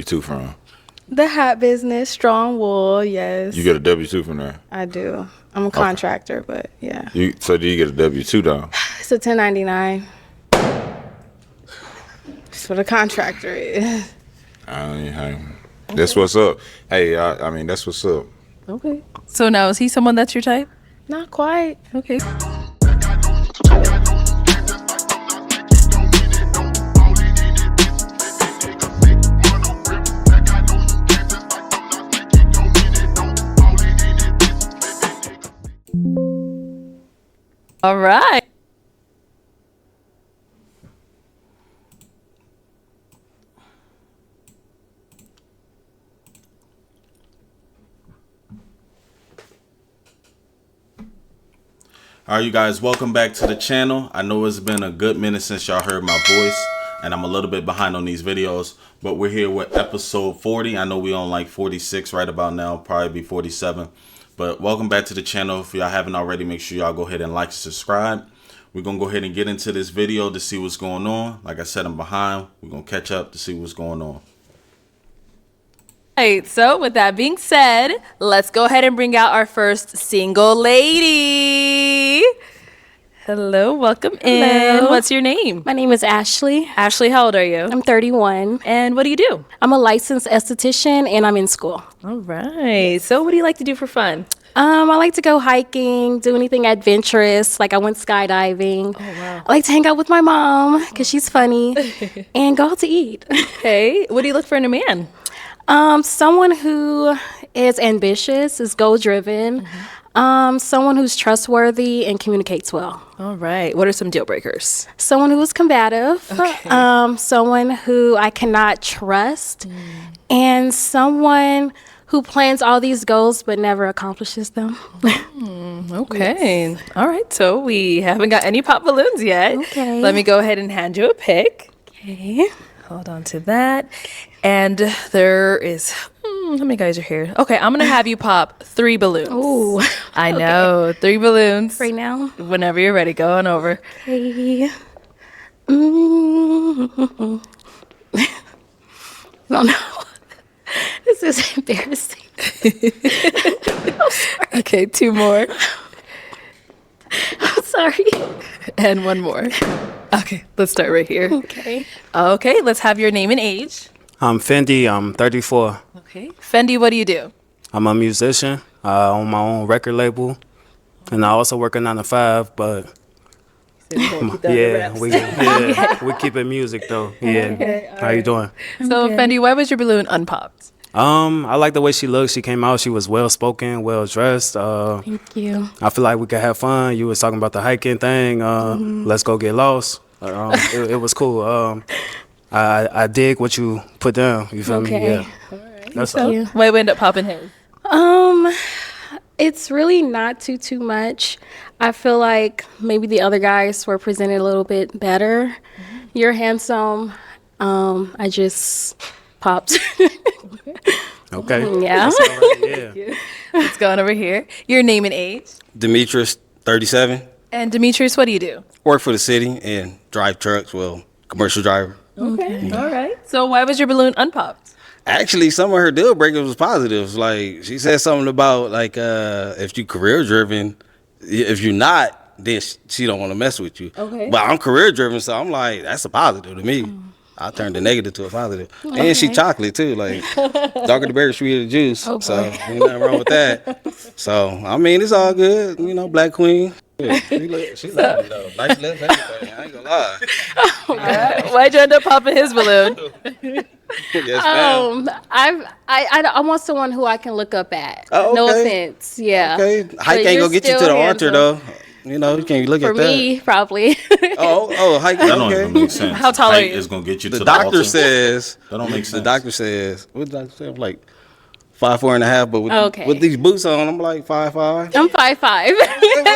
W-2 from? The hat business, Strong Wool, yes. You get a W-2 from there? I do. I'm a contractor, but yeah. So do you get a W-2 though? It's a 1099. That's what a contractor is. That's what's up. Hey, I mean, that's what's up. Okay. So now, is he someone that's your type? Not quite. Okay. All right. All right, you guys, welcome back to the channel. I know it's been a good minute since y'all heard my voice, and I'm a little bit behind on these videos, but we're here with episode 40. I know we on like 46 right about now, probably be 47. But welcome back to the channel. If y'all haven't already, make sure y'all go ahead and like and subscribe. We're going to go ahead and get into this video to see what's going on. Like I said, I'm behind. We're going to catch up to see what's going on. All right, so with that being said, let's go ahead and bring out our first single lady. Hello, welcome in. Hello. What's your name? My name is Ashley. Ashley, how old are you? I'm 31. And what do you do? I'm a licensed esthetician and I'm in school. All right. So what do you like to do for fun? I like to go hiking, do anything adventurous. Like I went skydiving. Oh, wow. I like to hang out with my mom because she's funny and go out to eat. Okay. What do you look for in a man? Someone who is ambitious, is goal-driven. Someone who's trustworthy and communicates well. All right. What are some deal breakers? Someone who is combative. Okay. Someone who I cannot trust. And someone who plans all these goals but never accomplishes them. Okay. Yes. All right. So we haven't got any pop balloons yet. Okay. Let me go ahead and hand you a pick. Okay. Hold on to that. And there is, how many guys are here? Okay, I'm going to have you pop 3 balloons. Ooh. I know, 3 balloons. Right now? Whenever you're ready, go on over. Okay. No, no. This is embarrassing. Okay, 2 more. I'm sorry. And 1 more. Okay, let's start right here. Okay. Okay, let's have your name and age. I'm Fendi. I'm 34. Okay. Fendi, what do you do? I'm a musician on my own record label, and I also work a 9 to 5. But we keep it music though. Yeah. Okay, How you doing? So Fendi, why was your balloon unpopped? I like the way she looked. She came out. She was well spoken, well dressed. Thank you. I feel like we could have fun. You was talking about the hiking thing. Let's go get lost. It was cool. I dig what you put down. You feel me? Yeah. All right. That's so, all. why we end up popping his? It's really not too much. I feel like maybe the other guys were presented a little bit better. You're handsome. I just popped. Okay. Yeah. That's all right. Yeah. Let's go on over here. Your name and age. Demetrius, 37. And Demetrius, what do you do? Work for the city and drive trucks. Well, commercial driver. Okay. All right. So why was your balloon unpopped? Actually, some of her deal breakers was positives. Like she said something about like if you career driven, if you're not, then she don't want to mess with you. Okay. But I'm career driven, so I'm like that's a positive to me. I turned the negative to a positive. And she chocolate too, like darker the berry, sweeter the juice. So ain't nothing wrong with that. So I mean, it's all good. You know, Black Queen. Yeah, she lovely though. Nice lips, everything. I ain't gonna lie. Why'd you end up popping his balloon? Yes, ma'am. I want someone who I can look up at. Oh, No okay. offense. Yeah. Okay, But hike ain't you're gonna get you to still the altar handsome. though. You know, you can't look For at that. me, probably. Oh, hike. That don't even Okay. make sense. How tall are Height you? is going to get you The to doctor the altar. says. That don't make sense. The doctor says. What the doctor say? I'm like 5'4.5", but Okay. with these boots on, I'm like 5'5". I'm 5'5".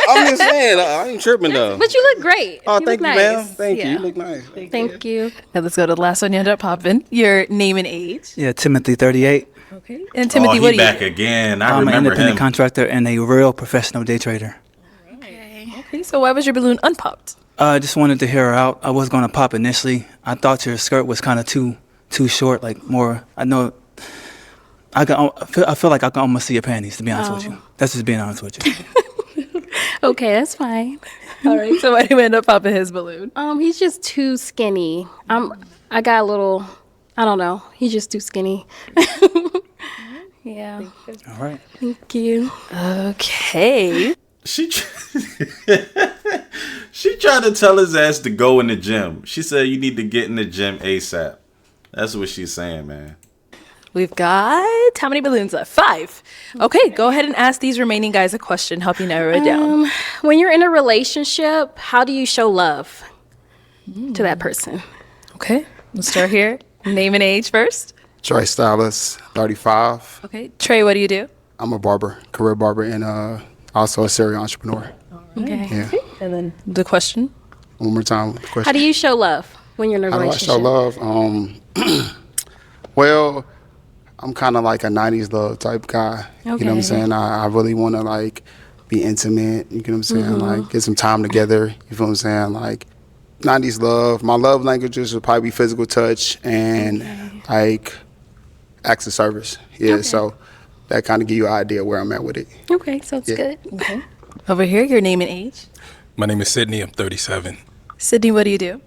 I'm just saying, I ain't tripping though. But you look great. Oh, you thank look you, nice. ma'am. Thank you. Yeah. You look nice. Thank you. Now let's go to the last one you end up popping. Your name and age. Yeah, Timothy, 38. Okay. And Timothy, Oh, what he do you back do? again. I I'm an remember independent him. contractor and a real professional day trader. Okay, so why was your balloon unpopped? I just wanted to hear her out. I was going to pop initially. I thought your skirt was kind of too too short, like more. I know. I feel like I can almost see your panties. To be honest with you, that's just being honest with you. Okay, that's fine. All right. So why do you end up popping his balloon? He's just too skinny. I got a little, I don't know. He's just too skinny. Yeah. All right. Thank you. Okay. She tried to tell his ass to go in the gym. She said you need to get in the gym ASAP. That's what she's saying, man. We've got how many balloons left? 5. Okay, go ahead and ask these remaining guys a question. Help you narrow it down. When you're in a relationship, how do you show love to that person? Okay, let's start here. Name and age first. Trey Stylist, 35. Okay, Trey, what do you do? I'm a barber, career barber, and also a serial entrepreneur. Okay. Yeah. And then the question. One more time with the question. How do you show love when you're in a How do I relationship? show love? Well, I'm kind of like a 90s love type guy. You know what I'm Okay. saying? I really want to like be intimate. You know what I'm saying? Like get some time together. You feel what I'm saying? Like 90s love. My love languages would probably be physical touch and like acts of service. Yeah. So that kind of give you an idea where I'm at with it. Okay, sounds Yeah. good. Okay. Over here, your name and age. My name is Sydney. I'm 37. Sydney, what do you do?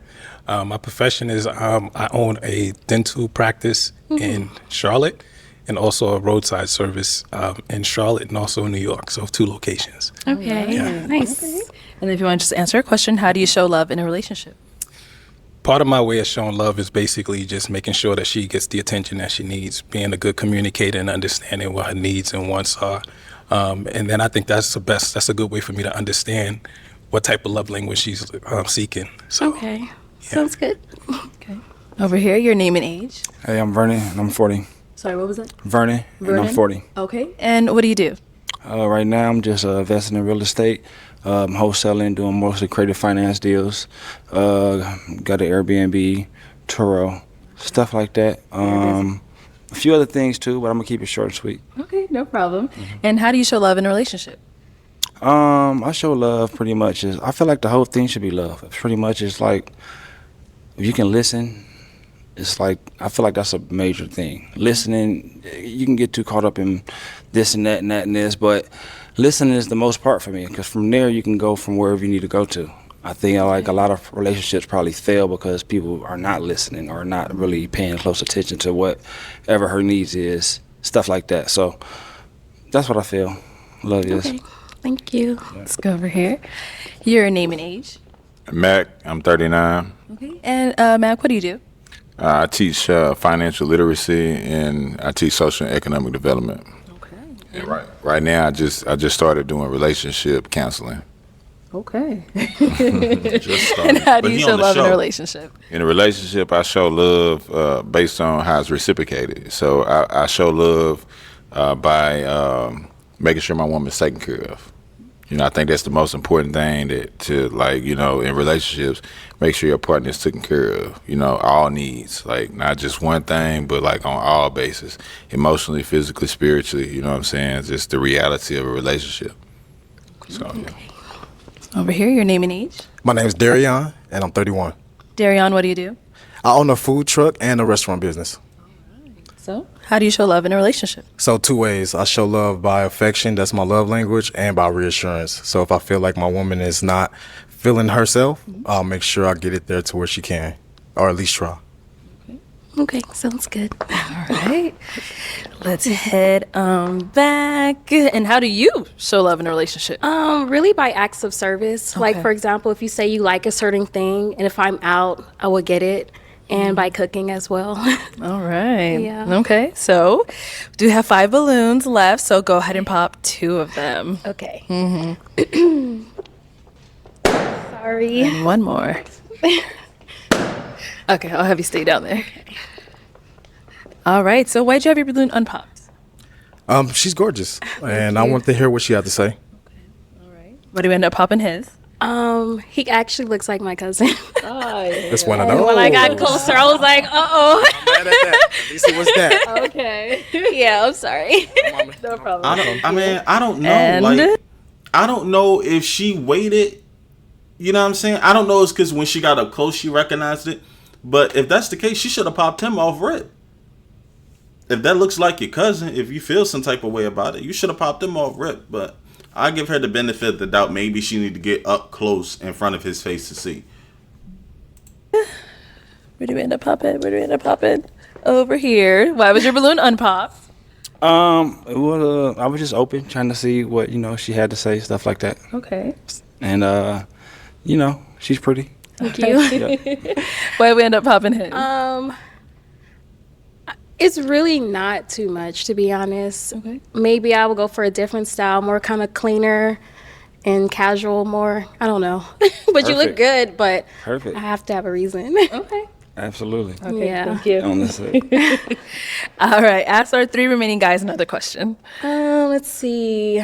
My profession is I own a dental practice in Charlotte and also a roadside service in Charlotte and also in New York. So 2 locations. Okay, nice. And if you want to just answer a question, how do you show love in a relationship? Part of my way of showing love is basically just making sure that she gets the attention that she needs, being a good communicator and understanding what her needs and wants are. And then I think that's a good way for me to understand what type of love language she's seeking. So, Okay, sounds good. Okay. Over here, your name and age. Hey, I'm Vernon, and I'm 40. Sorry, what was that? Vernon, and I'm 40. Okay. And what do you do? Right now, I'm just investing in real estate, wholesaling, doing mostly creative finance deals. Got an Airbnb, Turo, stuff like that. A few other things too, but I'm gonna keep it short and sweet. Okay, no problem. And how do you show love in a relationship? I show love pretty much I feel like the whole thing should be love. Pretty much it's like if you can listen, it's like I feel like that's a major thing. Listening, you can get too caught up in this and that and that and this, but listening is the most part for me because from there you can go from wherever you need to go to. I think like a lot of relationships probably fail because people are not listening or not really paying close attention to whatever her needs is, stuff like that. So that's what I feel. Love is. Okay, thank you. Let's go over here. Your name and age. Mac, I'm 39. Okay. And Mac, what do you do? I teach financial literacy and I teach social and economic development. Okay. And right now, I just started doing relationship counseling. Okay. Just started. And how do But you he show on the love in a show. relationship? In a relationship, I show love based on how it's reciprocated. So I show love by making sure my woman's taken care of. You know, I think that's the most important thing to like, you know, in relationships, make sure your partner is taken care of, you know, all needs, like not just one thing, but like on all bases, emotionally, physically, spiritually, you know what I'm saying? It's just the reality of a relationship. So, yeah. Over here, your name and age. My name is Darion, and I'm 31. Darion, what do you do? I own a food truck and a restaurant business. So, how do you show love in a relationship? So 2 ways. I show love by affection, that's my love language, and by reassurance. So if I feel like my woman is not feeling herself, I'll make sure I get it there to where she can, or at least try. Okay, sounds good. All right. Let's head back. And how do you show love in a relationship? Really by acts of service. Like, Okay. for example, if you say you like a certain thing, and if I'm out, I will get it. And by cooking as well. All right. Yeah. Okay. So, we do have 5 balloons left. So, go ahead and pop 2 of them. Okay. Sorry. And 1 more. Okay. I'll have you stay down there. All right. So, why'd you have your balloon unpopped? She's gorgeous, and I want to hear what she had to say. All right. What do you end up popping his? He actually looks like my cousin. It's one of those. When I got closer, I was like, uh-oh. Mad at that. At least it was that. Okay. Yeah, I'm sorry. No problem. I don't know. And? Like, I don't know if she waited. You know what I'm saying? I don't know. It's because when she got up close, she recognized it. But if that's the case, she should have popped him off rip. If that looks like your cousin, if you feel some type of way about it, you should have popped him off rip. But I give her the benefit of the doubt. Maybe she need to get up close in front of his face to see. Where do we end up popping? Over here. Why was your balloon unpopped? It was, I was just open, trying to see what she had to say, stuff like that. Okay. And she's pretty. Thank you. Why we end up popping him? It's really not too much, to be honest. Okay. Maybe I will go for a different style, more kind of cleaner and casual, more. I don't know. But you look good, but Perfect. I have to have a reason. Okay. Absolutely. Okay, Yeah. thank you. On this side. All right, ask our 3 remaining guys another question. Let's see.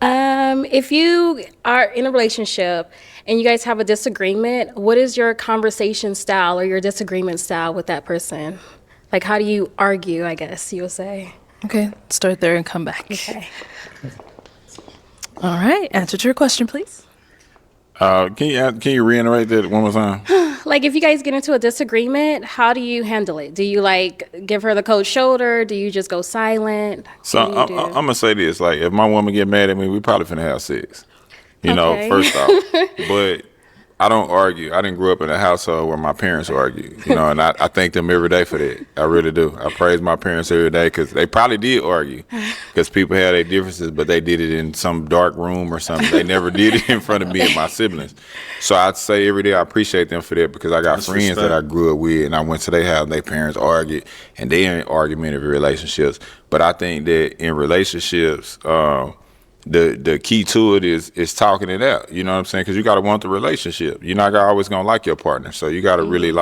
If you are in a relationship and you guys have a disagreement, what is your conversation style or your disagreement style with that person? Like, how do you argue, I guess you'll say? Okay, start there and come back. Okay. All right, answer to your question, please. Can you reiterate that one more time? Like, if you guys get into a disagreement, how do you handle it? Do you, like, give her the cold shoulder? Do you just go silent? So What do you I'm do? gonna say this: like, if my woman get mad at me, we probably finna have sex. Okay. First off, but I don't argue. I didn't grow up in a household where my parents argue. And I thank them every day for that. I really do. I praise my parents every day because they probably did argue because people had their differences, but they did it in some dark room or something. They never did it in front of me and my siblings. So I'd say every day I appreciate them for that because I got friends respect. that I grew up with and I went to their house and their parents argued and they in argumentative relationships. But I think that in relationships, the key to it is talking it out. You know what I'm saying? Because you got to want the relationship. You're not always going to like your partner. So you got to really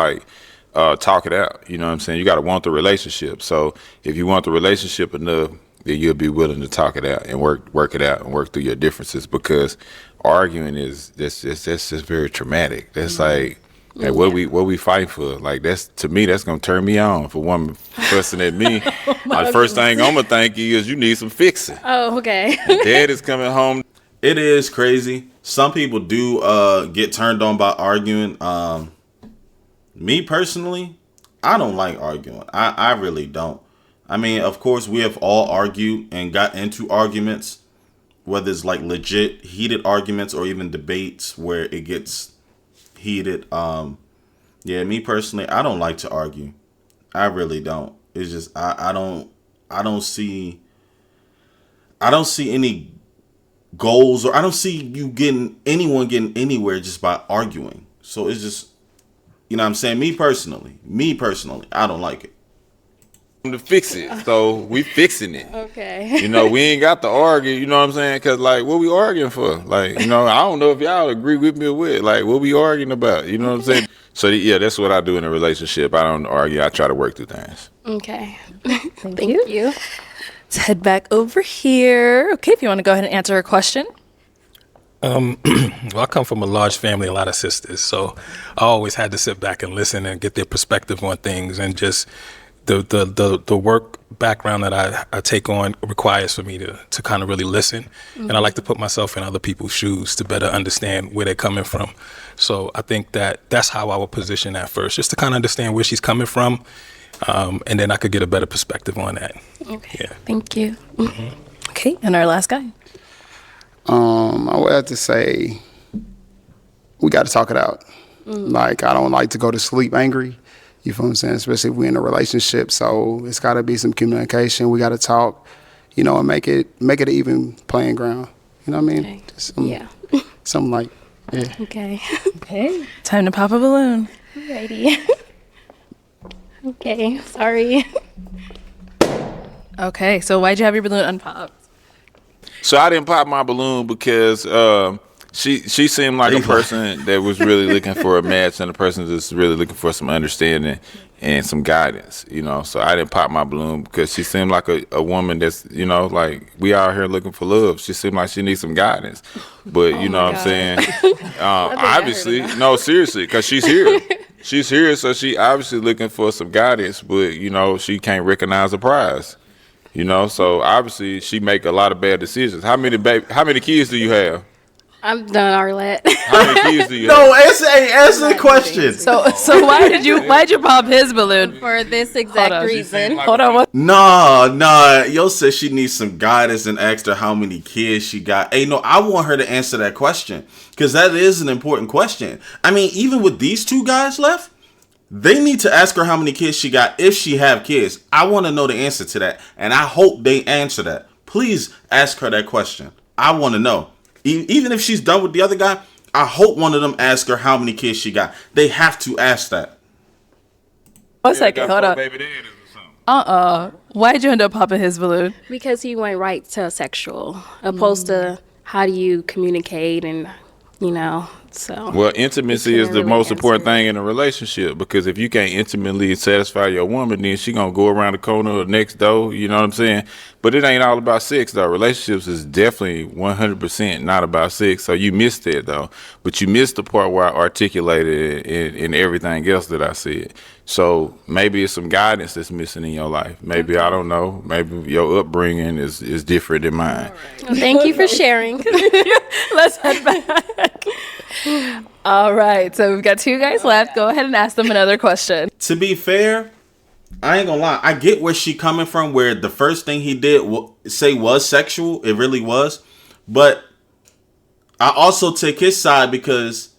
talk it out. You know what I'm saying? You got to want the relationship. So if you want the relationship enough, then you'll be willing to talk it out and work it out and work through your differences because arguing that's just very traumatic. That's like what we fighting for. Like to me that's gonna turn me on. If a woman fussing at me, the first thing I'm gonna think is you need some fixing. Oh, okay. Dad is coming home. It is crazy. Some people do get turned on by arguing. Me personally, I don't like arguing. I really don't. I mean, of course, we have all argued and got into arguments, whether it's like legit heated arguments or even debates where it gets heated. Yeah, me personally, I don't like to argue. I really don't. It's just I don't see any goals, or I don't see anyone getting anywhere just by arguing. So it's just, you know what I'm saying? Me personally, I don't like it. To fix it, so we fixing it. Okay. We ain't got to argue. You know what I'm saying? Because like, what we arguing for? Like, I don't know if y'all agree with me or what. Like, what we arguing about? You know what I'm saying? So yeah, that's what I do in a relationship. I don't argue. I try to work through things. Okay. Thank you. Let's head back over here. Okay, if you want to go ahead and answer a question. Well, I come from a large family, a lot of sisters, so I always had to sit back and listen and get their perspective on things, and just the work background that I take on requires for me to kind of really listen. Mm-hmm. And I like to put myself in other people's shoes to better understand where they're coming from. So I think that's how I would position that first, just to kind of understand where she's coming from, and then I could get a better perspective on that. Okay. Yeah. Thank you. Mm-hmm. Okay, and our last guy. I would have to say we got to talk it out. Like, I don't like to go to sleep angry. You feel what I'm saying? Especially if we're in a relationship. So it's got to be some communication. We got to talk, and make it an even playing ground. You know what I mean? Okay. Yeah. Something like, yeah. Okay. Okay, time to pop a balloon. Alrighty. Okay. Sorry. Okay, so why'd you have your balloon unpopped? So I didn't pop my balloon because she seemed like a person that was really looking for a match and a person that's really looking for some understanding and some guidance, So I didn't pop my balloon because she seemed like a woman that's, like we out here looking for love. She seemed like she needs some guidance. But you know what I'm saying? Obviously, no, seriously, because she's here. She's here, so she obviously looking for some guidance, but she can't recognize the prize. So obviously she make a lot of bad decisions. How many kids do you have? I'm done, Arlette. How many kids do you No, have? answer the question. So why'd you pop his balloon? For this exact reason. Hold on. What? Nah. Yo said she needs some guidance and asked her how many kids she got. Hey, no, I want her to answer that question because that is an important question. I mean, even with these two guys left, they need to ask her how many kids she got if she have kids. I want to know the answer to that, and I hope they answer that. Please ask her that question. I want to know. Even if she's done with the other guy, I hope one of them ask her how many kids she got. They have to ask that. 1 second. Hold on. Why'd you end up popping his balloon? Because he went right to sexual, opposed to how do you communicate and, so. Well, intimacy is the most important thing in a relationship, because if you can't intimately satisfy your woman, then she gonna go around the corner or next door. You know what I'm saying? But it ain't all about sex, though. Relationships is definitely 100% not about sex. So you missed it, though. But you missed the part where I articulated it in everything else that I said. So maybe it's some guidance that's missing in your life. Maybe, I don't know. Maybe your upbringing is different than mine. Well, thank you for sharing. Let's head back. All right. So we've got two guys left. Go ahead and ask them another question. To be fair, I ain't gonna lie. I get where she coming from, where the first thing he did say was sexual. It really was. But I also take his side because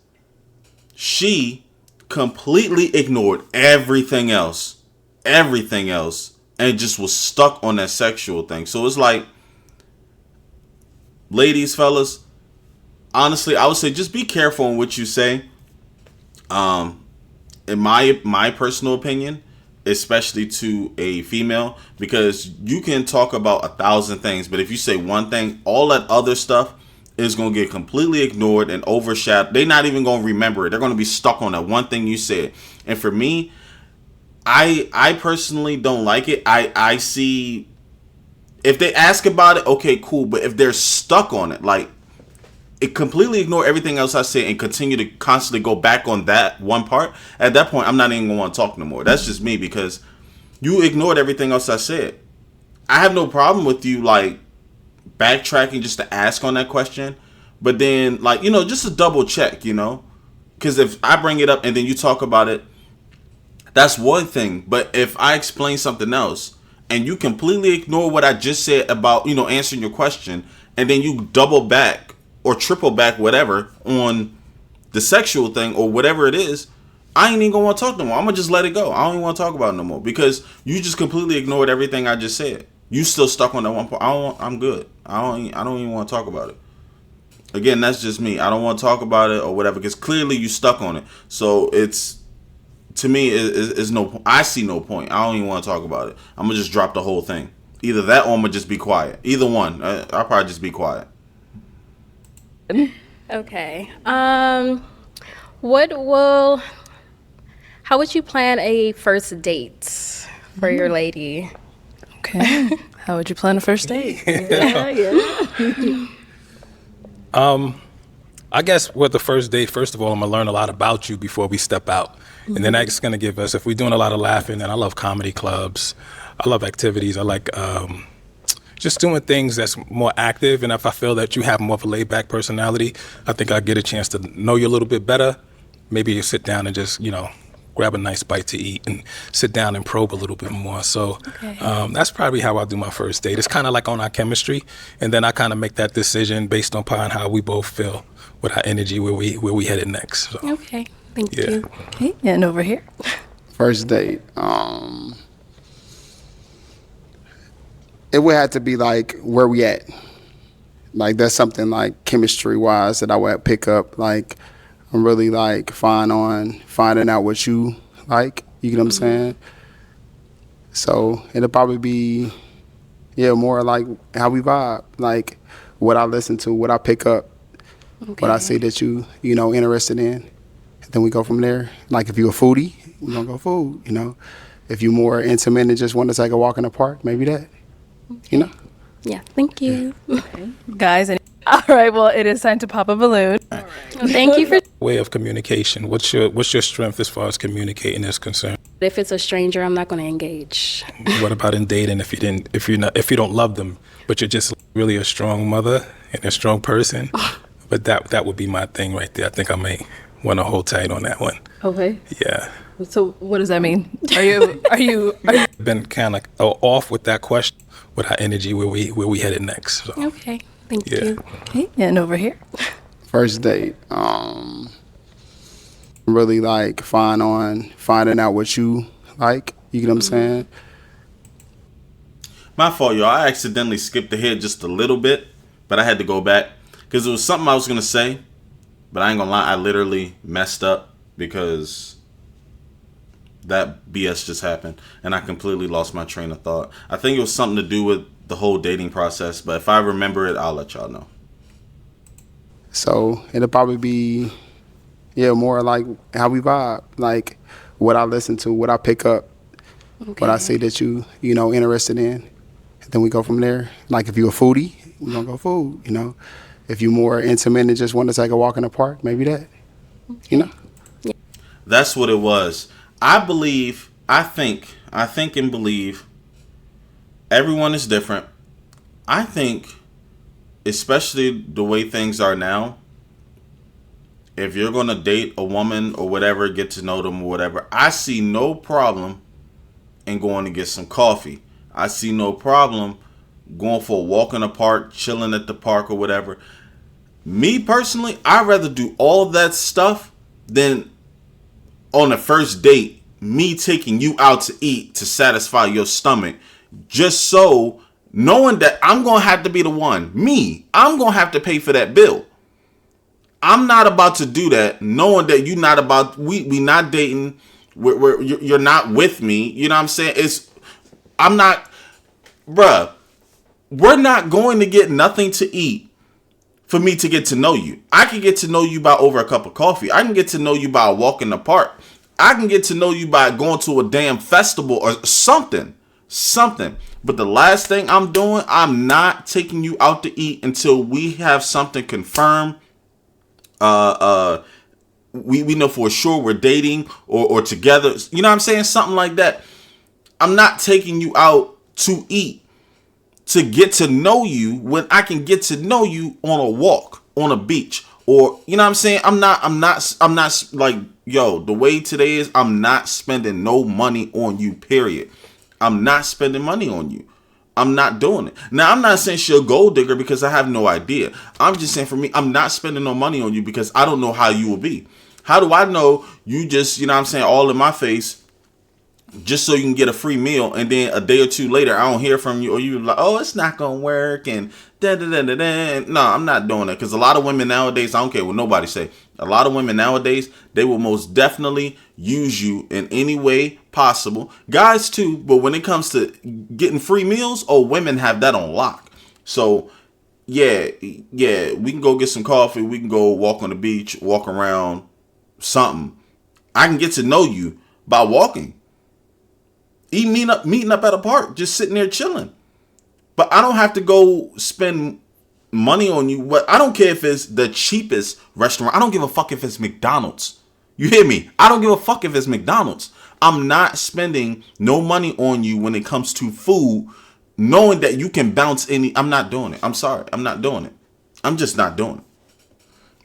she completely ignored everything else, and just was stuck on that sexual thing. So it's like, ladies, fellas, honestly, I would say just be careful in what you say. In my personal opinion, especially to a female, because you can talk about 1,000 things, but if you say one thing, all that other stuff is going to get completely ignored and overshadowed. They're not even going to remember it. They're going to be stuck on that one thing you said. And for me, I personally don't like it. I see, if they ask about it, okay, cool. But if they're stuck on it, like, it completely ignore everything else I say and continue to constantly go back on that one part, at that point, I'm not even going to want to talk no more. That's just me, because you ignored everything else I said. I have no problem with you, like, backtracking just to ask on that question. But then, like, just a double check, because if I bring it up and then you talk about it, that's one thing. But if I explain something else and you completely ignore what I just said about, answering your question, and then you double back or triple back, whatever, on the sexual thing or whatever it is, I ain't even gonna want to talk no more. I'm gonna just let it go. I don't even want to talk about it no more, because you just completely ignored everything I just said. You still stuck on that one point. I'm good. I don't even want to talk about it. Again, that's just me. I don't want to talk about it or whatever, because clearly you stuck on it. So it's, to me, is no. I see no point. I don't even want to talk about it. I'm gonna just drop the whole thing. Either that or I'm gonna just be quiet. Either one. I'll probably just be quiet. Okay. How would you plan a first date for your lady? Okay. How would you plan a first date? I guess with the first date, first of all, I'm gonna learn a lot about you before we step out. And then that's gonna give us, if we're doing a lot of laughing, and I love comedy clubs, I love activities, I like just doing things that's more active. And if I feel that you have more of a laid back personality, I think I'll get a chance to know you a little bit better. Maybe you sit down and just, grab a nice bite to eat and sit down and probe a little bit more. So that's probably how I do my first date. It's kind of like on our chemistry, and then I kind of make that decision based upon how we both feel with our energy, where we headed next. So, okay, thank you. Okay, and over here. First date. It would have to be like where we at. Like, that's something like chemistry wise that I would pick up. Like, I'm really like fine on finding out what you like. You get what I'm saying? So it'll probably be, more like how we vibe. Like what I listen to, what I pick up, what I see that you interested in. And then we go from there. Like if you're a foodie, we're gonna go food. If you're more intimate and just want to take a walk in the park, maybe that. Yeah, thank you. Guys, all right, well, it is time to pop a balloon. Well, thank you for. Way of communication. What's your strength as far as communicating is concerned? If it's a stranger, I'm not going to engage. What about in dating? If you don't love them, but you're just really a strong mother and a strong person, But that would be my thing right there. I think I may want to hold tight on that one. Okay. Yeah. So what does that mean? Are you Been kind of off with that question, with our energy, where we headed next. So. Okay, thank Yeah. you. okay? And over here. First date. Really like finding out what you like. You get what I'm saying? My fault, y'all. I accidentally skipped ahead just a little bit, but I had to go back because it was something I was gonna say, but I ain't gonna lie, I literally messed up because that BS just happened and I completely lost my train of thought. I think it was something to do with the whole dating process, but if I remember it, I'll let y'all know. So it'll probably be, more like how we vibe, like what I listen to, what I pick up, what I see that you interested in. Then we go from there. Like if you're a foodie, we're gonna go food, If you're more intimate and just want to take a walk in the park, maybe that, That's what it was. I think and believe everyone is different. I think, especially the way things are now, if you're going to date a woman or whatever, get to know them or whatever, I see no problem in going to get some coffee. I see no problem going for a walk in the park, chilling at the park or whatever. Me personally, I'd rather do all that stuff than on the first date, me taking you out to eat to satisfy your stomach, just so knowing that I'm going to have to be the one. I'm going to have to pay for that bill. I'm not about to do that knowing that you're not about, we not dating, you're not with me. You know what I'm saying? We're not going to get nothing to eat for me to get to know you. I can get to know you by over a cup of coffee. I can get to know you by a walk in the park. I can get to know you by going to a damn festival or something. But the last thing I'm doing, I'm not taking you out to eat until we have something confirmed. We know for sure we're dating or together. You know what I'm saying? Something like that. I'm not taking you out to eat to get to know you when I can get to know you on a walk, on a beach, or you know what I'm saying? I'm not like, yo, the way today is, I'm not spending no money on you, period. I'm not spending money on you. I'm not doing it. Now, I'm not saying she's a gold digger because I have no idea. I'm just saying for me, I'm not spending no money on you because I don't know how you will be. How do I know you just, you know what I'm saying, all in my face just so you can get a free meal, and then a day or two later I don't hear from you, or you're like, oh, it's not gonna work, and da-da-da-da-da. No, I'm not doing it, because a lot of women nowadays, I don't care what nobody say, a lot of women nowadays, they will most definitely use you in any way possible. Guys too, but when it comes to getting free meals, women have that on lock. So yeah, we can go get some coffee, we can go walk on the beach, walk around, something. I can get to know you by walking. Meeting up at a park, just sitting there chilling. But I don't have to go spend money on you. What I don't care if it's the cheapest restaurant. I don't give a fuck if it's McDonald's. You hear me? I don't give a fuck if it's McDonald's. I'm not spending no money on you when it comes to food, knowing that you can bounce any. I'm not doing it. I'm sorry. I'm not doing it. I'm just not doing it.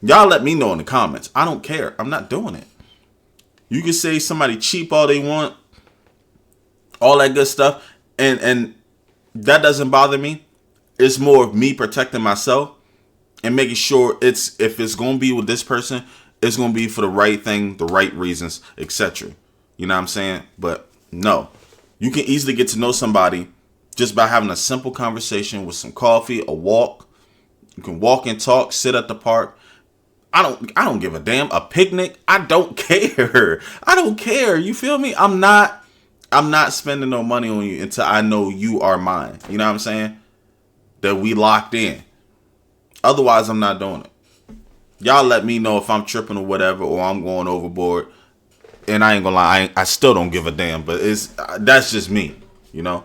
Y'all let me know in the comments. I don't care. I'm not doing it. You can say somebody cheap all they want, all that good stuff, and that doesn't bother me. It's more of me protecting myself and making sure if it's gonna be with this person, it's gonna be for the right thing, the right reasons, etc. You know what I'm saying? But no, you can easily get to know somebody just by having a simple conversation with some coffee, a walk. You can walk and talk, sit at the park. I don't give a damn. A picnic, I don't care. I don't care. You feel me? I'm not spending no money on you until I know you are mine. You know what I'm saying? That we locked in. Otherwise, I'm not doing it. Y'all let me know if I'm tripping or whatever, or I'm going overboard. And I ain't gonna lie, I still don't give a damn. But that's just me, you know?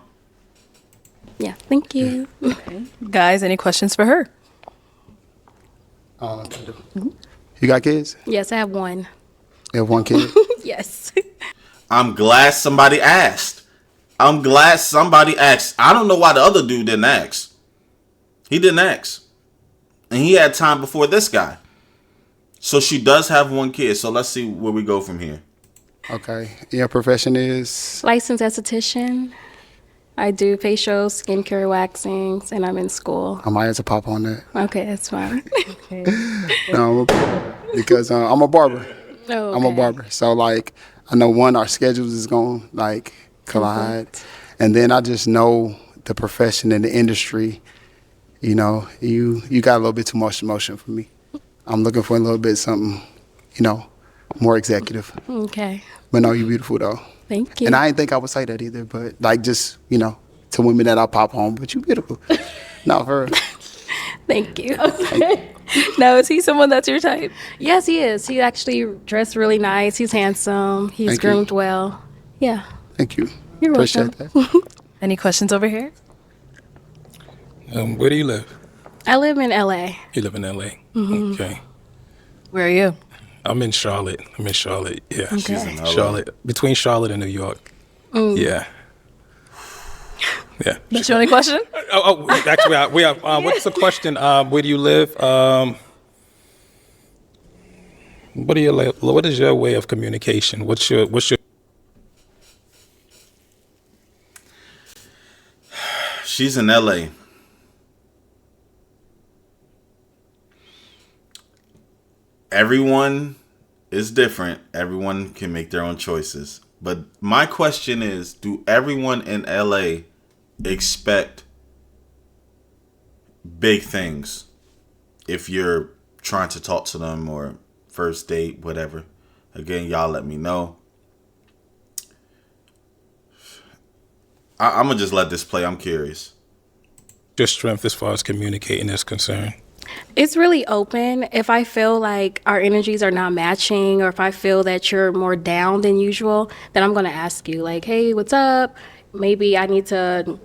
Yeah, thank you. Okay. Guys, any questions for her? You got kids? Yes, I have one. You have one kid? Yes. I'm glad somebody asked. I don't know why the other dude didn't ask. He didn't ask. And he had time before this guy. So she does have one kid. So let's see where we go from here. Okay. Your profession is? Licensed esthetician. I do facials, skincare, waxings, and I'm in school. I might have to pop on that. Okay, that's fine. No, because I'm a barber. Oh, I'm a okay. barber. So, like, I know, one, our schedules is going to, like, collide. And then I just know the profession and the industry, you know, you got a little bit too much emotion for me. I'm looking for a little bit something, you know, more executive. Okay. But no, you beautiful, though. Thank you. And I didn't think I would say that either, but, like, just, you know, to women that I pop on, but you beautiful. No, for real. Thank you. Now, is he someone that's your type? Yes, he is. He actually dressed really nice. He's handsome. He's Thank you. groomed well. Yeah. Thank you. You're Appreciate welcome. that. Any questions over here? Where do you live? I live in LA. You live in LA. Mm-hmm. Okay. Where are you? I'm in Charlotte. Yeah. Okay. She's in LA. Charlotte. Between Charlotte and New York. Mm. Yeah. Yeah. That's your only question? Actually, we have. What's the question? Where do you live? What is your way of communication? What's your? She's in LA. Everyone is different. Everyone can make their own choices. But my question is, do everyone in LA expect big things if you're trying to talk to them or first date, whatever? Again, y'all let me know. I'm going to just let this play. I'm curious. Your strength as far as communicating is concerned? It's really open. If I feel like our energies are not matching, or if I feel that you're more down than usual, then I'm going to ask you, like, hey, what's up? Maybe I need to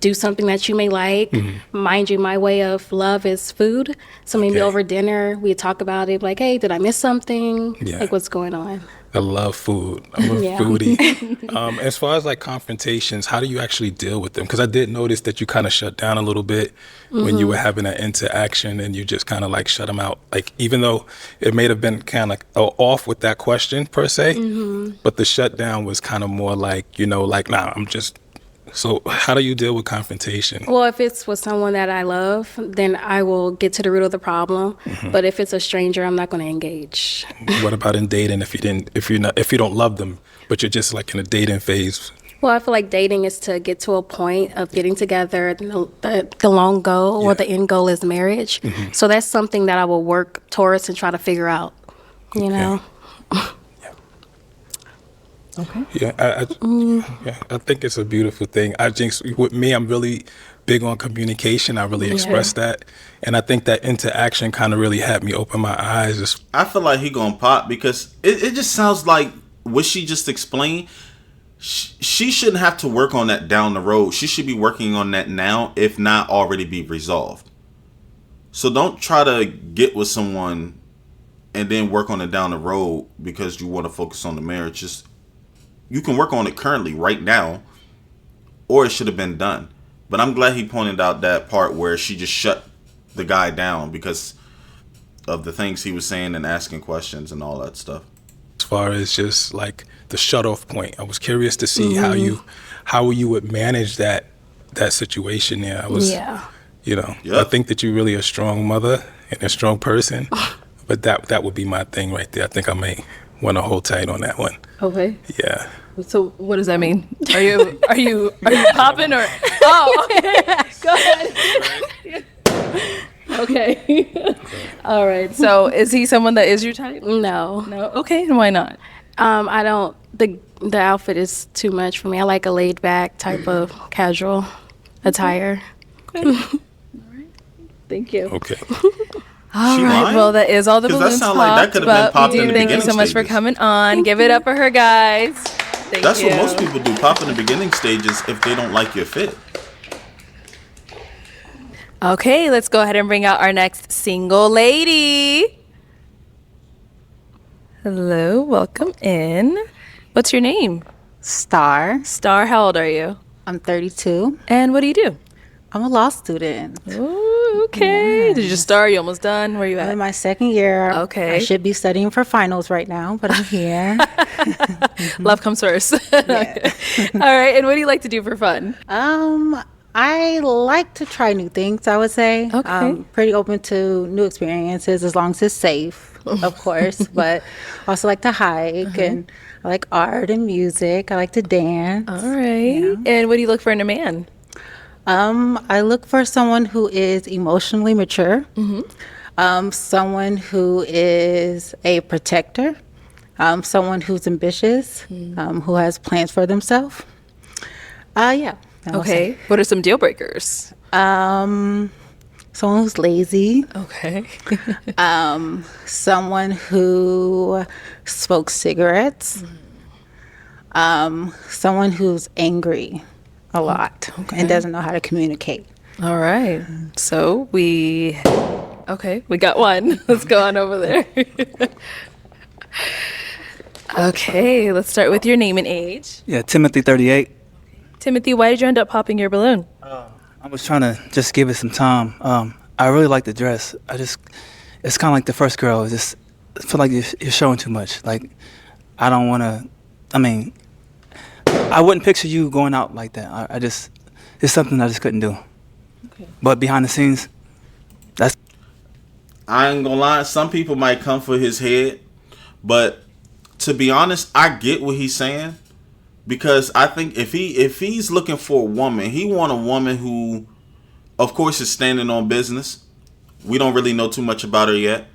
do something that you may like. Mind you, my way of love is food. So maybe over dinner, we talk about it, like, hey, did I miss something? Yeah. Like, what's going on? I love food. I'm a Yeah. foodie. As far as like confrontations, how do you actually deal with them? Because I did notice that you kind of shut down a little bit when you were having that interaction, and you just kind of like shut them out. Like, even though it may have been kind of off with that question per se, but the shutdown was kind of more like, you know, like, nah, I'm just. So how do you deal with confrontation? Well, if it's with someone that I love, then I will get to the root of the problem. But if it's a stranger, I'm not going to engage. What about in dating? If you don't love them, but you're just like in a dating phase? Well, I feel like dating is to get to a point of getting together. The long goal or the end goal is marriage. So that's something that I will work towards and try to figure out, you know? Okay. Yeah, I think it's a beautiful thing. I think with me, I'm really big on communication. I really express that. And I think that interaction kind of really had me open my eyes. I feel like he gonna pop because it just sounds like what she just explained. She shouldn't have to work on that down the road. She should be working on that now, if not already be resolved. So don't try to get with someone and then work on it down the road because you want to focus on the marriage. You can work on it currently, right now, or it should have been done. But I'm glad he pointed out that part where she just shut the guy down because of the things he was saying and asking questions and all that stuff. As far as just like the shut off point, I was curious to see how you would manage that situation there. You know, I think that you're really a strong mother and a strong person, but that would be my thing right there. I think I may want to hold tight on that one. Okay. Yeah. So what does that mean? Are you popping or? Oh, okay. Go ahead. Okay. All right. So is he someone that is your type? No. No. Okay. And why not? I don't. The outfit is too much for me. I like a laid back type of casual attire. Okay. All right. Thank you. Okay. All right. Well, that is all the balloons popped. Like that could have been popped in the Thank you so much for coming on. Give it up for her, guys. That's what most people do. Pop in the beginning stages if they don't like your fit. Okay, let's go ahead and bring out our next single lady. Hello, welcome in. What's your name? Star. Star, how old are you? I'm 32. And what do you do? I'm a law student. Ooh, Okay. Did you just start? You almost done? Where you I'm in at? my second year. Okay. I should be studying for finals right now, but I'm here. Love comes first. All right. And what do you like to do for fun? I like to try new things, I would say. Okay. I'm pretty open to new experiences as long as it's safe, of course. But also like to hike and I like art and music. I like to dance. All right. And what do you look for in a man? I look for someone who is emotionally mature, someone who is a protector, someone who's ambitious, who has plans for themselves. Yeah. I would say. Okay. What are some deal breakers? Someone who's lazy, Okay. someone who smokes cigarettes, someone who's angry a lot and doesn't know how to communicate. All right. So we got one. Let's go on over there. Okay, let's start with your name and age. Yeah, Timothy 38. Timothy, why did you end up popping your balloon? I was trying to just give it some time. I really like the dress. It's kind of like the first girl. I feel like you're showing too much. Like, I don't want to, I wouldn't picture you going out like that. It's something I just couldn't do. Okay. But behind the scenes, I ain't gonna lie, some people might come for his head, but to be honest, I get what he's saying. Because I think if he's looking for a woman, he want a woman who, of course, is standing on business. We don't really know too much about her yet.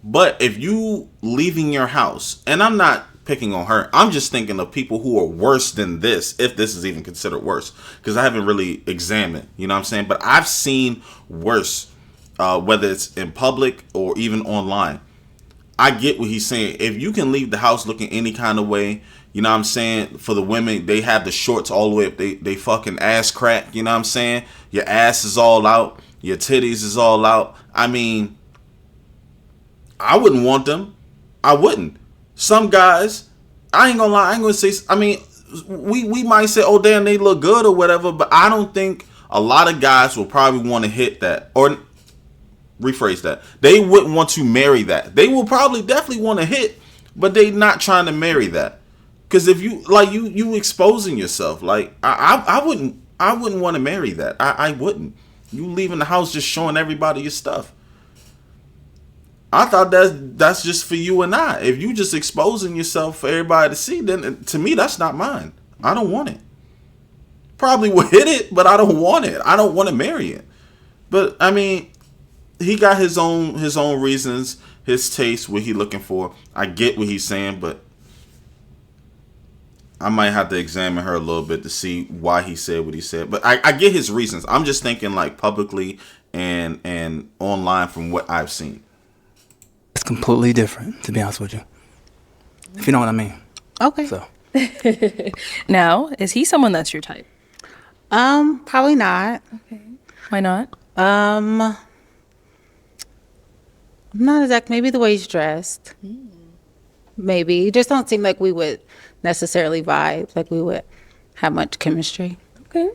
But if you leaving your house, and I'm not picking on her, I'm just thinking of people who are worse than this, if this is even considered worse. Because I haven't really examined, you know what I'm saying? But I've seen worse, whether it's in public or even online. I get what he's saying. If you can leave the house looking any kind of way, you know what I'm saying? For the women, they have the shorts all the way up. They fucking ass crack, you know what I'm saying? Your ass is all out. Your titties is all out. I mean, I wouldn't want them. I wouldn't. Some guys, I ain't gonna lie, I ain't gonna say, we might say, oh damn, they look good or whatever, but I don't think a lot of guys will probably want to hit that. Or rephrase that. They wouldn't want to marry that. They will probably definitely want to hit, but they not trying to marry that. Because if you like you exposing yourself, like I wouldn't want to marry that. I wouldn't. You leaving the house just showing everybody your stuff. I thought that's just for you and I. If you just exposing yourself for everybody to see, then to me that's not mine. I don't want it. Probably would hit it, but I don't want it. I don't want to marry it. But I mean, he got his own reasons, his taste, what he looking for. I get what he's saying, but I might have to examine her a little bit to see why he said what he said. But I get his reasons. I'm just thinking like publicly and online from what I've seen. it's completely different, to be honest with you. If you know what I mean. Okay. So. Now, is he someone that's your type? Probably not. Okay. Why not? I'm not exactly. Maybe the way he's dressed. Maybe. It just don't seem like we would necessarily vibe, like we would have much chemistry. Okay.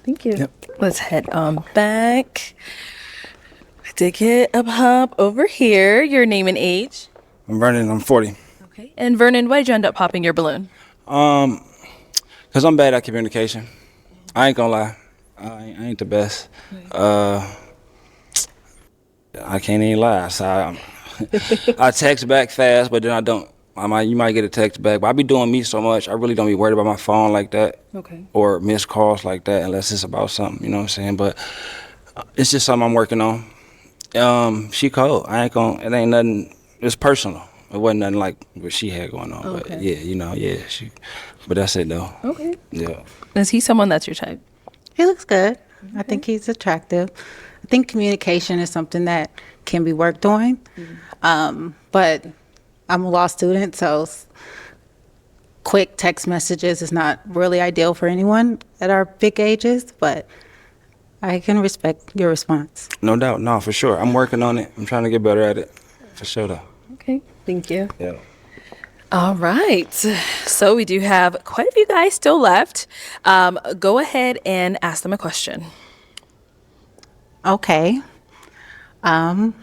Thank you. Yep. Let's head on back. To get up hop over here, your name and age. I'm Vernon, I'm 40. Okay. And Vernon, why did you end up popping your balloon? Because I'm bad at communication. I ain't gonna lie. I ain't the best. I can't even lie. So I text back fast, but then I don't. You might get a text back, but I be doing me so much. I really don't be worried about my phone like that. Okay. Or missed calls like that, unless it's about something. You know what I'm saying? But it's just something I'm working on. She cold. I ain't gonna. It ain't nothing. It's personal. It wasn't nothing like what she had going on. Okay. But yeah. But that's it though. Okay. Yeah. Is he someone that's your type? He looks good. Okay. I think he's attractive. I think communication is something that can be worked on. But I'm a law student, so quick text messages is not really ideal for anyone at our big ages, but I can respect your response. No doubt. No, for sure. I'm working on it. I'm trying to get better at it. For sure, though. Okay. Thank you. Yeah. All right. So we do have quite a few guys still left. Go ahead and ask them a question. Okay. Um,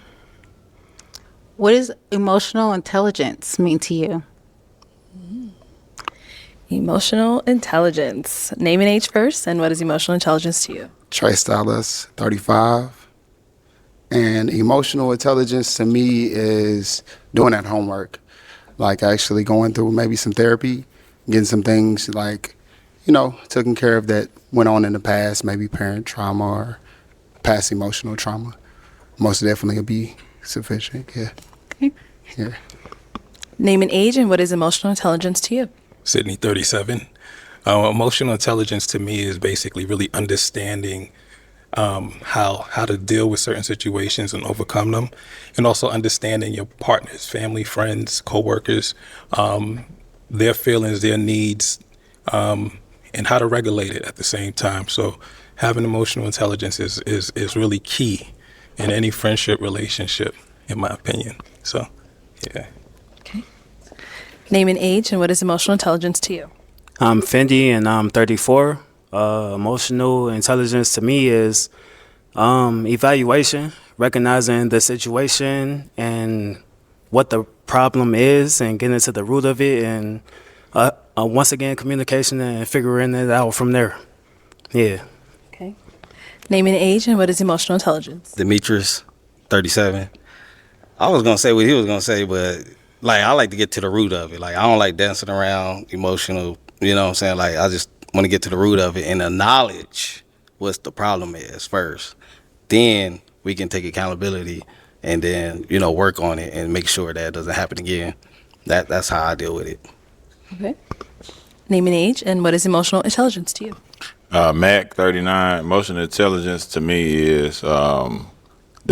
what does emotional intelligence mean to you? Emotional intelligence. Name and age first, and what is emotional intelligence to you? Trey Stylus, 35. And emotional intelligence to me is doing that homework, like actually going through maybe some therapy, getting some things like, taken care of that went on in the past, maybe parent trauma or past emotional trauma. Most definitely will be sufficient. Yeah. Okay. Yeah. Name and age, and what is emotional intelligence to you? Sydney, 37. Emotional intelligence to me is basically really understanding how to deal with certain situations and overcome them, and also understanding your partners, family, friends, coworkers, their feelings, their needs, and how to regulate it at the same time. So having emotional intelligence is really key in any friendship relationship, in my opinion. So, yeah. Okay. Name and age, and what is emotional intelligence to you? I'm Fendi and I'm 34. Emotional intelligence to me is evaluation, recognizing the situation and what the problem is and getting to the root of it, and once again, communication and figuring it out from there. Yeah. Okay. Name and age, and what is emotional intelligence? Demetrius, 37. I was gonna say what he was gonna say, but like I like to get to the root of it. Like I don't like dancing around emotional. You know what I'm saying? Like I just want to get to the root of it and acknowledge what's the problem is first. Then we can take accountability and then work on it and make sure that it doesn't happen again. That's how I deal with it. Okay. Name and age, and what is emotional intelligence to you? Mac, 39. Emotional intelligence to me is the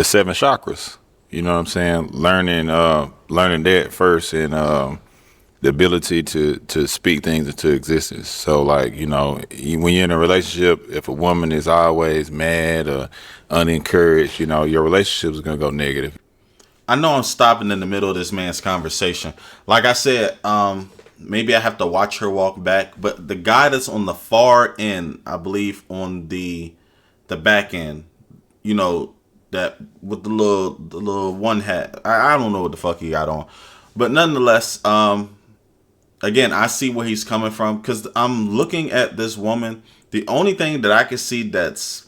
7 chakras. You know what I'm saying? Learning that first, and the ability to speak things into existence. So like, when you're in a relationship, if a woman is always mad or unencouraged, your relationship is going to go negative. I know I'm stopping in the middle of this man's conversation. Like I said, maybe I have to watch her walk back, but the guy that's on the far end, I believe on the back end, that with the little one hat. I don't know what the fuck he got on. But nonetheless, again, I see where he's coming from, because I'm looking at this woman. The only thing that I can see that's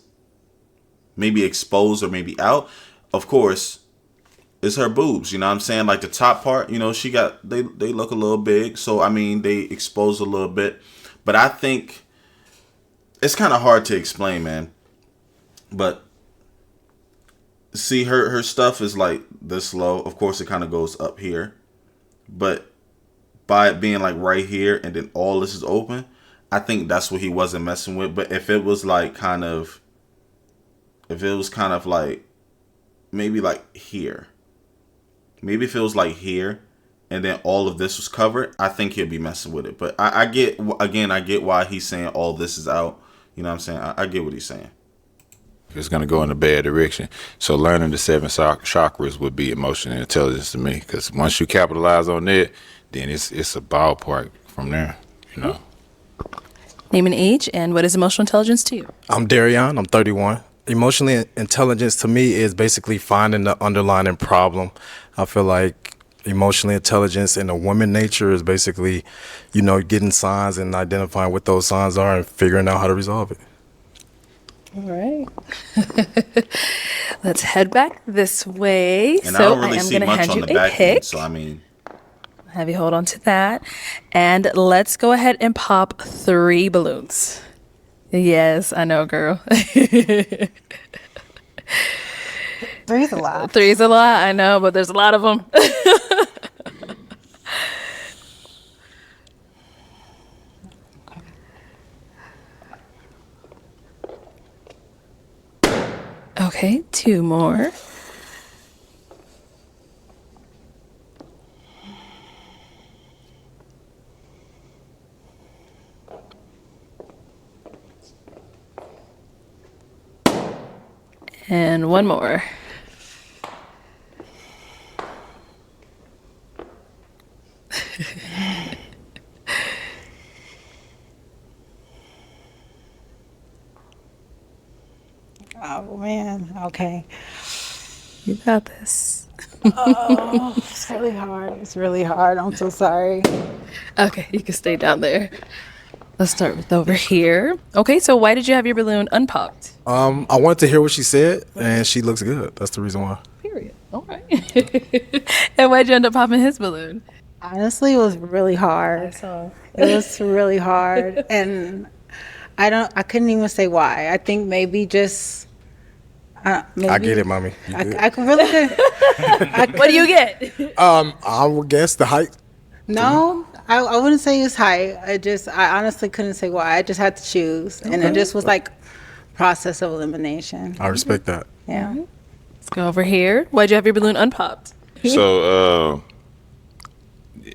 maybe exposed or maybe out, of course, is her boobs. You know what I'm saying? Like the top part, she got, they look a little big. So, I mean, they expose a little bit. But I think it's kind of hard to explain, man. But see, her stuff is like this low. Of course, it kind of goes up here. But by it being like right here and then all this is open, I think that's what he wasn't messing with. But if it was like like maybe like here, maybe if it was like here and then all of this was covered, I think he'll be messing with it. But I get why he's saying all this is out. You know what I'm saying? I get what he's saying. It's going to go in a bad direction. So learning the 7 chakras would be emotional intelligence to me, because once you capitalize on that, then it's a ballpark from there, Name and age, and what is emotional intelligence to you? I'm Darion. I'm 31. Emotional intelligence to me is basically finding the underlying problem. I feel like emotional intelligence in a woman nature is basically, getting signs and identifying what those signs are and figuring out how to resolve it. All right. Let's head back this way. And so I don't really am see gonna much hand on you the a back pick. end. So, I mean, Have you hold on to that. And let's go ahead and pop 3 balloons. Yes, I know, girl. 3 is a lot. 3 is a lot, I know, but there's a lot of them. Okay, 2 more. And 1 more. Oh man. Okay. You got this. Oh, it's really hard. It's really hard. I'm so sorry. Okay, you can stay down there. Let's start with over here. Okay, so why did you have your balloon unpopped? I wanted to hear what she said, and she looks good. That's the reason why. Period. All right. And why'd you end up popping his balloon? Honestly, it was really hard. It was really hard, and I couldn't even say why. I think maybe just. Maybe, I get it, mommy. You good. I could really could. What do you get? I would guess the height. No, I wouldn't say it's height. I honestly couldn't say why. I just had to choose, and it just was like process of elimination. I respect that. Yeah. Let's go over here. Why'd you have your balloon unpopped? So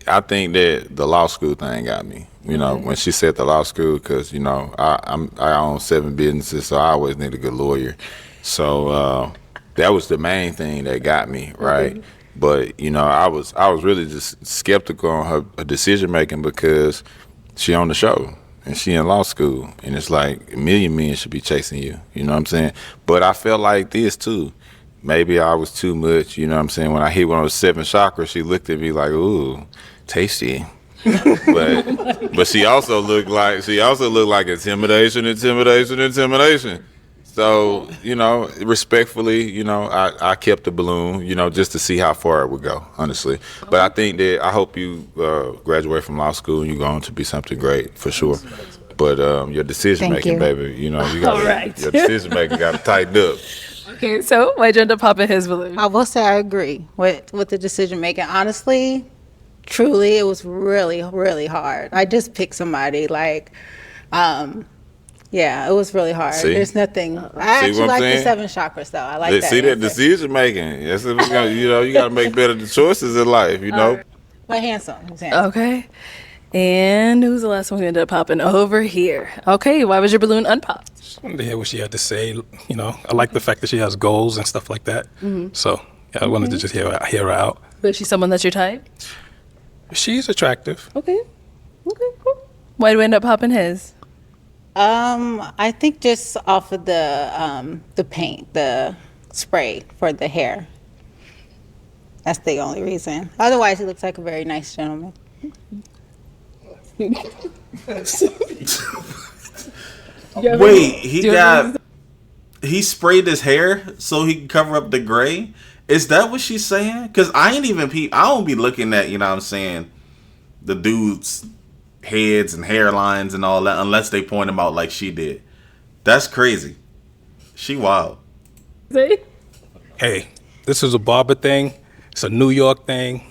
I think that the law school thing got me. You know, when she said the law school, because you know I own 7 businesses, so I always need a good lawyer. So that was the main thing that got me, right? But you know, I was really just skeptical on her decision making because she on the show and she in law school, and it's like a million men should be chasing you. You know what I'm saying? But I felt like this too. Maybe I was too much. You know what I'm saying? When I hit one of those 7 chakras, she looked at me like, "Ooh, tasty." but she also looked like intimidation. So, you know, respectfully, you know, I kept the balloon, you know, just to see how far it would go, honestly. But I think that I hope you graduate from law school and you're going to be something great for sure. But your decision making, baby, you know, you got your decision making got to tighten up. Okay, so why'd you end up popping his balloon? I will say I agree with the decision making. Honestly, truly, it was really, really hard. I just picked somebody like, yeah, it was really hard. See? There's nothing. I actually like the 7 chakras though. I like that. See that decision making. Yes, you know, you got to make better choices in life. You know. But handsome. Who's handsome? Okay. And who's the last one who ended up popping over here? Okay, why was your balloon unpopped? Just wanted to hear what she had to say. You know, I like the fact that she has goals and stuff like that. So yeah, I wanted to just hear her out. But is she someone that's your type? She's attractive. Okay. Okay, cool. Why do we end up popping his? I think just off of the paint, the spray for the hair. That's the only reason. Otherwise, he looks like a very nice gentleman. Wait, he sprayed his hair so he can cover up the gray? Is that what she's saying? Because I don't be looking at, you know what I'm saying, the dudes' heads and hairlines and all that unless they point them out like she did. That's crazy. She wild. See? Hey, this is a barber thing. It's a New York thing.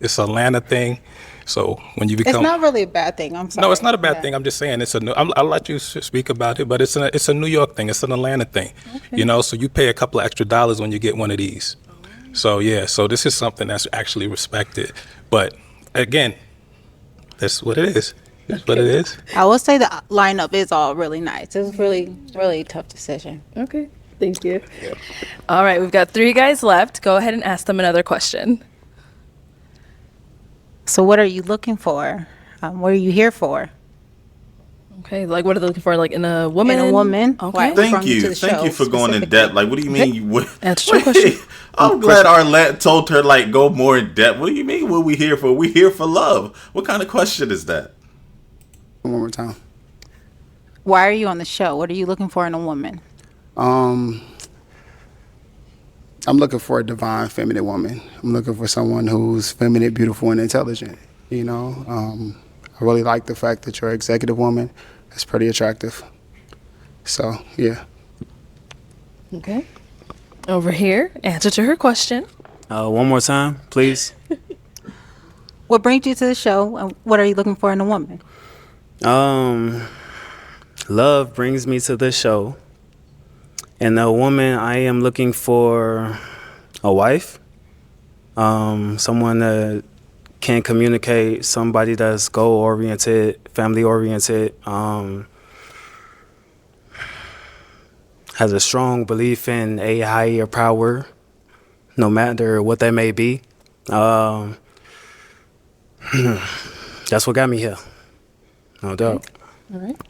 It's an Atlanta thing. So when you become, It's not really a bad thing. I'm sorry. no, it's not a bad thing. I'm just saying I'll let you speak about it, but it's a New York thing. It's an Atlanta thing. You know, so you pay a couple of extra dollars when you get one of these. So yeah, so this is something that's actually respected. But again, that's what it is. That's what it is. I will say the lineup is all really nice. It was really, really tough decision. Okay, thank you. All right, we've got 3 guys left. Go ahead and ask them another question. So what are you looking for? What are you here for? Okay, like what are they looking for, like in a woman? In a woman. Okay. Why- Thank from to you. the Thank show you for going in specifically. depth. Like, what do you mean you would? Answer your question. I'm glad Arlette told her, like, go more in depth. What do you mean what we here for? We here for love. What kind of question is that? One more time. Why are you on the show? What are you looking for in a woman? I'm looking for a divine feminine woman. I'm looking for someone who's feminine, beautiful, and intelligent. You know, I really like the fact that you're an executive woman. It's pretty attractive. So, yeah. Okay. Over here, answer to her question. One more time, please. What brings you to the show, and what are you looking for in a woman? Love brings me to this show. And a woman, I am looking for a wife, someone that can communicate, somebody that's goal-oriented, family-oriented, has a strong belief in a higher power, no matter what that may be. That's what got me here, no doubt. All right.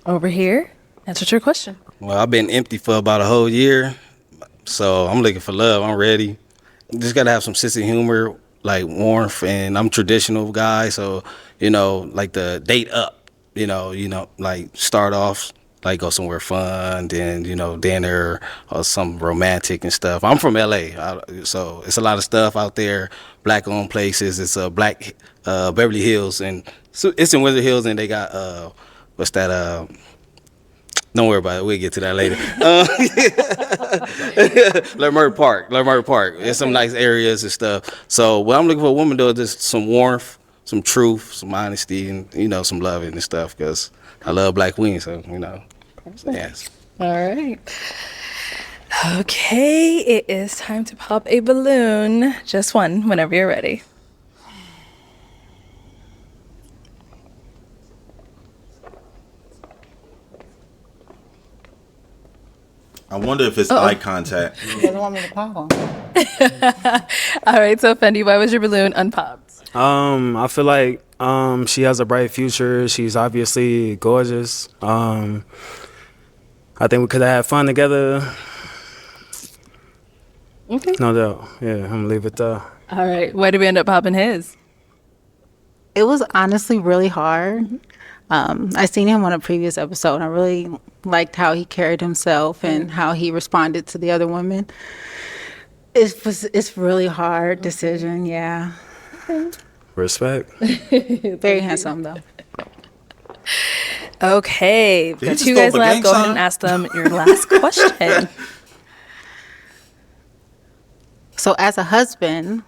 Over here, answer to her question. Well, I've been empty for about a whole year, so I'm looking for love. I'm ready. Just gotta have some sense of humor, like warmth, and I'm traditional guy, so like the date up. Like start off like go somewhere fun, then dinner or some romantic and stuff. I'm from LA, so it's a lot of stuff out there. Black owned places. It's black Beverly Hills, and so it's in Wizard Hills, and they got what's that? Don't worry about it. We'll get to that later. Leimert Park. There's some nice areas and stuff. So what I'm looking for a woman though is just some warmth, some truth, some honesty, and some loving and stuff. Because I love black women, so yes. All right. Okay, it is time to pop a balloon. Just one, whenever you're ready. I wonder if it's eye contact. He doesn't want me to pop on. All right, so Fendi, why was your balloon unpopped? I feel like she has a bright future. She's obviously gorgeous. I think we could have had fun together. Okay. No doubt. Yeah, I'm gonna leave it there. All right, why did we end up popping his? It was honestly really hard. I seen him on a previous episode, and I really liked how he carried himself and how he responded to the other women. It's really hard decision, yeah. Respect. Very handsome though. Okay, he got just you throw guys up a left. gang Go ahead sign? and ask them your last question. So as a husband,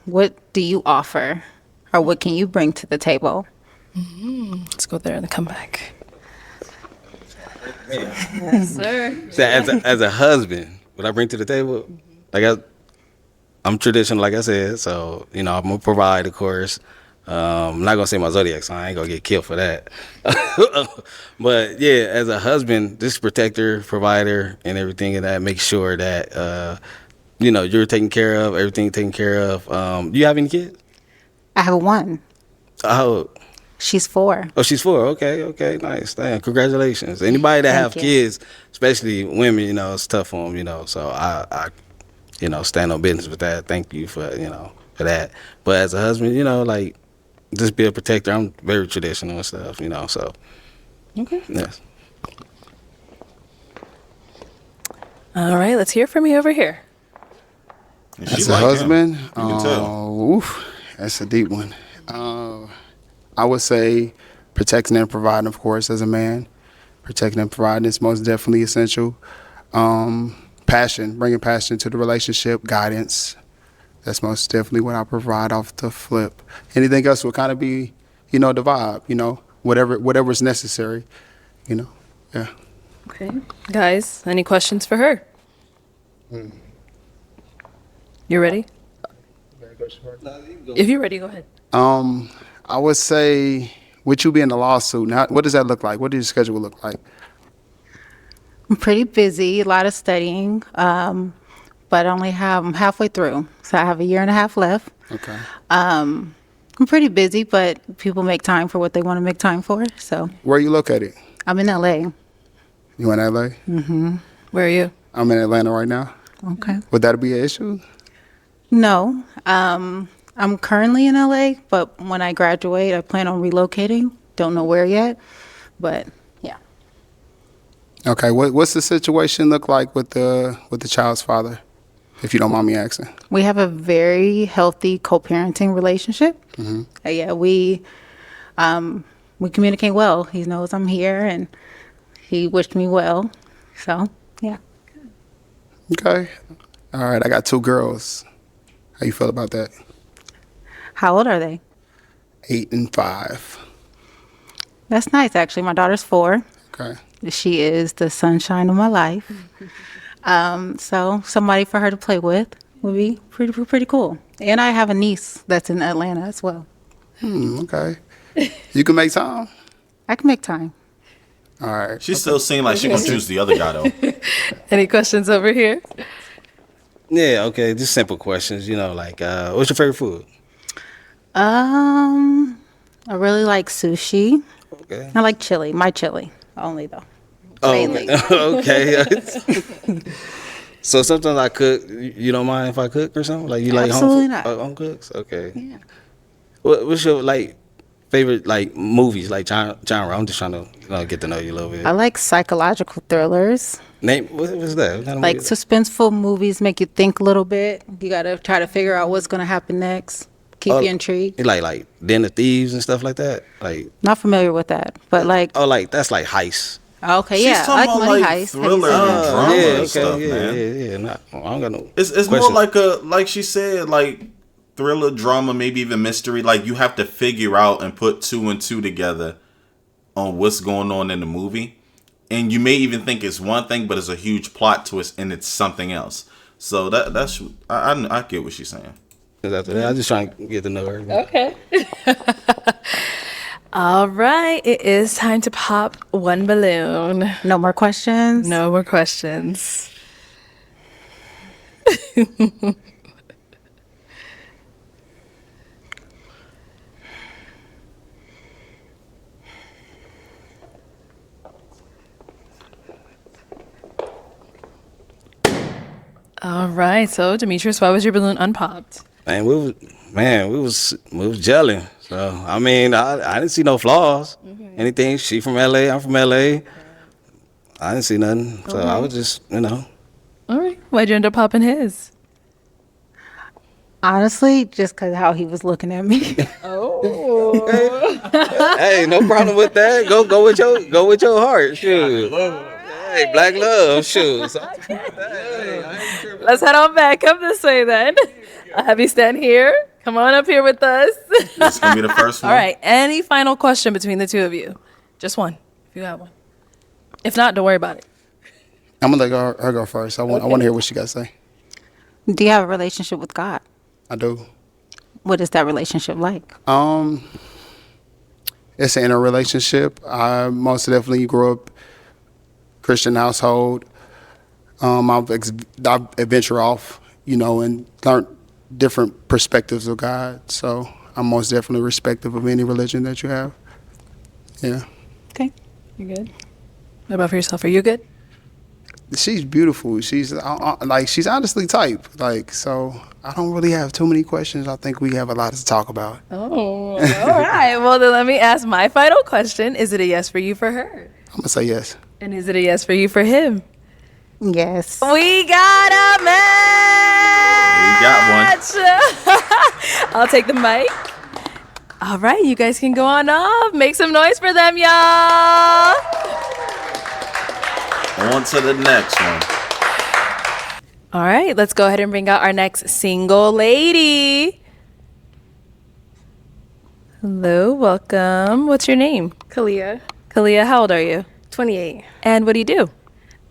what do you offer, or what can you bring to the table? Let's go there and come back. Yes, sir. So as a husband, what I bring to the table, like I'm traditional, like I said. So I'm gonna provide, of course. I'm not gonna say my zodiac sign. I ain't gonna get killed for that. But yeah, as a husband, just protector, provider, and everything, and that make sure that you're taken care of, everything taken care of. Do you have any kids? I have one. How old? She's 4. Oh, she's 4. Okay, nice. Damn, congratulations. Anybody that have you. kids, especially women, it's tough for them, So I stand on business with that. Thank you for that. But as a husband, like just be a protector. I'm very traditional and stuff, So Okay. yes. All right, let's hear from you over here. And she As a like him. husband, You can tell. oof, that's a deep one. I would say protecting and providing, of course, as a man. Protecting and providing is most definitely essential. Passion, bringing passion to the relationship, guidance. That's most definitely what I provide off the flip. Anything else would kind of be, the vibe, whatever's necessary, yeah. Okay. Guys, any questions for her? You ready? If you're ready, go ahead. I would say, with you being a lawsuit, now, what does that look like? What does your schedule look like? I'm pretty busy, a lot of studying, but I'm halfway through. So I have a year and a half left. Okay. I'm pretty busy, but people make time for what they want to make time for. So Where are you located? I'm in LA. You in LA? Mm-hmm. Where are you? I'm in Atlanta right now. Okay. Would that be an issue? No. I'm currently in LA, but when I graduate, I plan on relocating. Don't know where yet, but yeah. Okay. What's the situation look like with the child's father, if you don't mind me asking? We have a very healthy co-parenting relationship. Mm-hmm. Yeah, we communicate well. He knows I'm here, and he wished me well. So yeah. Okay. All right. I got 2 girls. How you feel about that? How old are they? 8 and 5. That's nice, actually. My daughter's 4. Okay. She is the sunshine of my life. So somebody for her to play with would be pretty cool. And I have a niece that's in Atlanta as well. Okay. You can make time. I can make time. All right. She still seem like she gonna choose the other guy though. Any questions over here? Yeah, okay, just simple questions, like what's your favorite food? I really like sushi. Okay. I like chili. My chili only though. mainly. Okay. So sometimes I cook. You don't mind if I cook or something? Like you like Absolutely home, not. home cooks? Okay. Yeah. What's your like favorite like movies like genre? I'm just trying to get to know you a little bit. I like psychological thrillers. Name what's that? What kind of Like movie? suspenseful movies make you think a little bit. You gotta try to figure out what's gonna happen next. Keep you intrigued. Like Den of Thieves and stuff like that. Like Not familiar with that, but like like that's like heist. okay, She's yeah, I like talking money about, heist. thriller Have you and seen that? drama yeah, and okay, stuff, yeah, man. yeah. I don't got no. It's more question. like like she said, like thriller, drama, maybe even mystery. Like you have to figure out and put 2 and 2 together on what's going on in the movie, and you may even think it's one thing, but it's a huge plot twist and it's something else. So that's I get what she's saying. After that, I'm just trying to get to know her. Okay. All right. It is time to pop one balloon. No more questions. No more questions. All right. So, Demetrius, why was your balloon unpopped? Man, we was gelling. So I mean, I didn't see no flaws. Anything. She from LA. I'm from LA. I didn't see nothing. So I was just, All right. Why'd you end up popping his? Honestly, just because how he was looking at me. Hey, no problem with that. Go with your heart. Shoot. Hey, black love. Shoot. Let's head on back. Come this way then. I'll have you stand here. Come on up here with us. This is gonna be the first one. All right. Any final question between the two of you? Just one, if you have one. If not, don't worry about it. I'm gonna let her go first. I want to hear what she got to say. Do you have a relationship with God? I do. What is that relationship like? It's an interrelationship. I most definitely grew up Christian household. I've ventured off, and learned different perspectives of God. So I'm most definitely respectful of any religion that you have. Yeah. Okay. You good? What about for yourself? Are you good? She's beautiful. She's she's honestly type. So I don't really have too many questions. I think we have a lot to talk about. Oh, all right. Well, then let me ask my final question. Is it a yes for you for her? I'm gonna say yes. And is it a yes for you for him? Yes. We got a match! We got one. I'll take the mic. All right, you guys can go on off. Make some noise for them, y'all. On to the next one. All right, let's go ahead and bring out our next single lady. Hello, welcome. What's your name? Kalia, Kalia, how old are you? 28. And what do you do?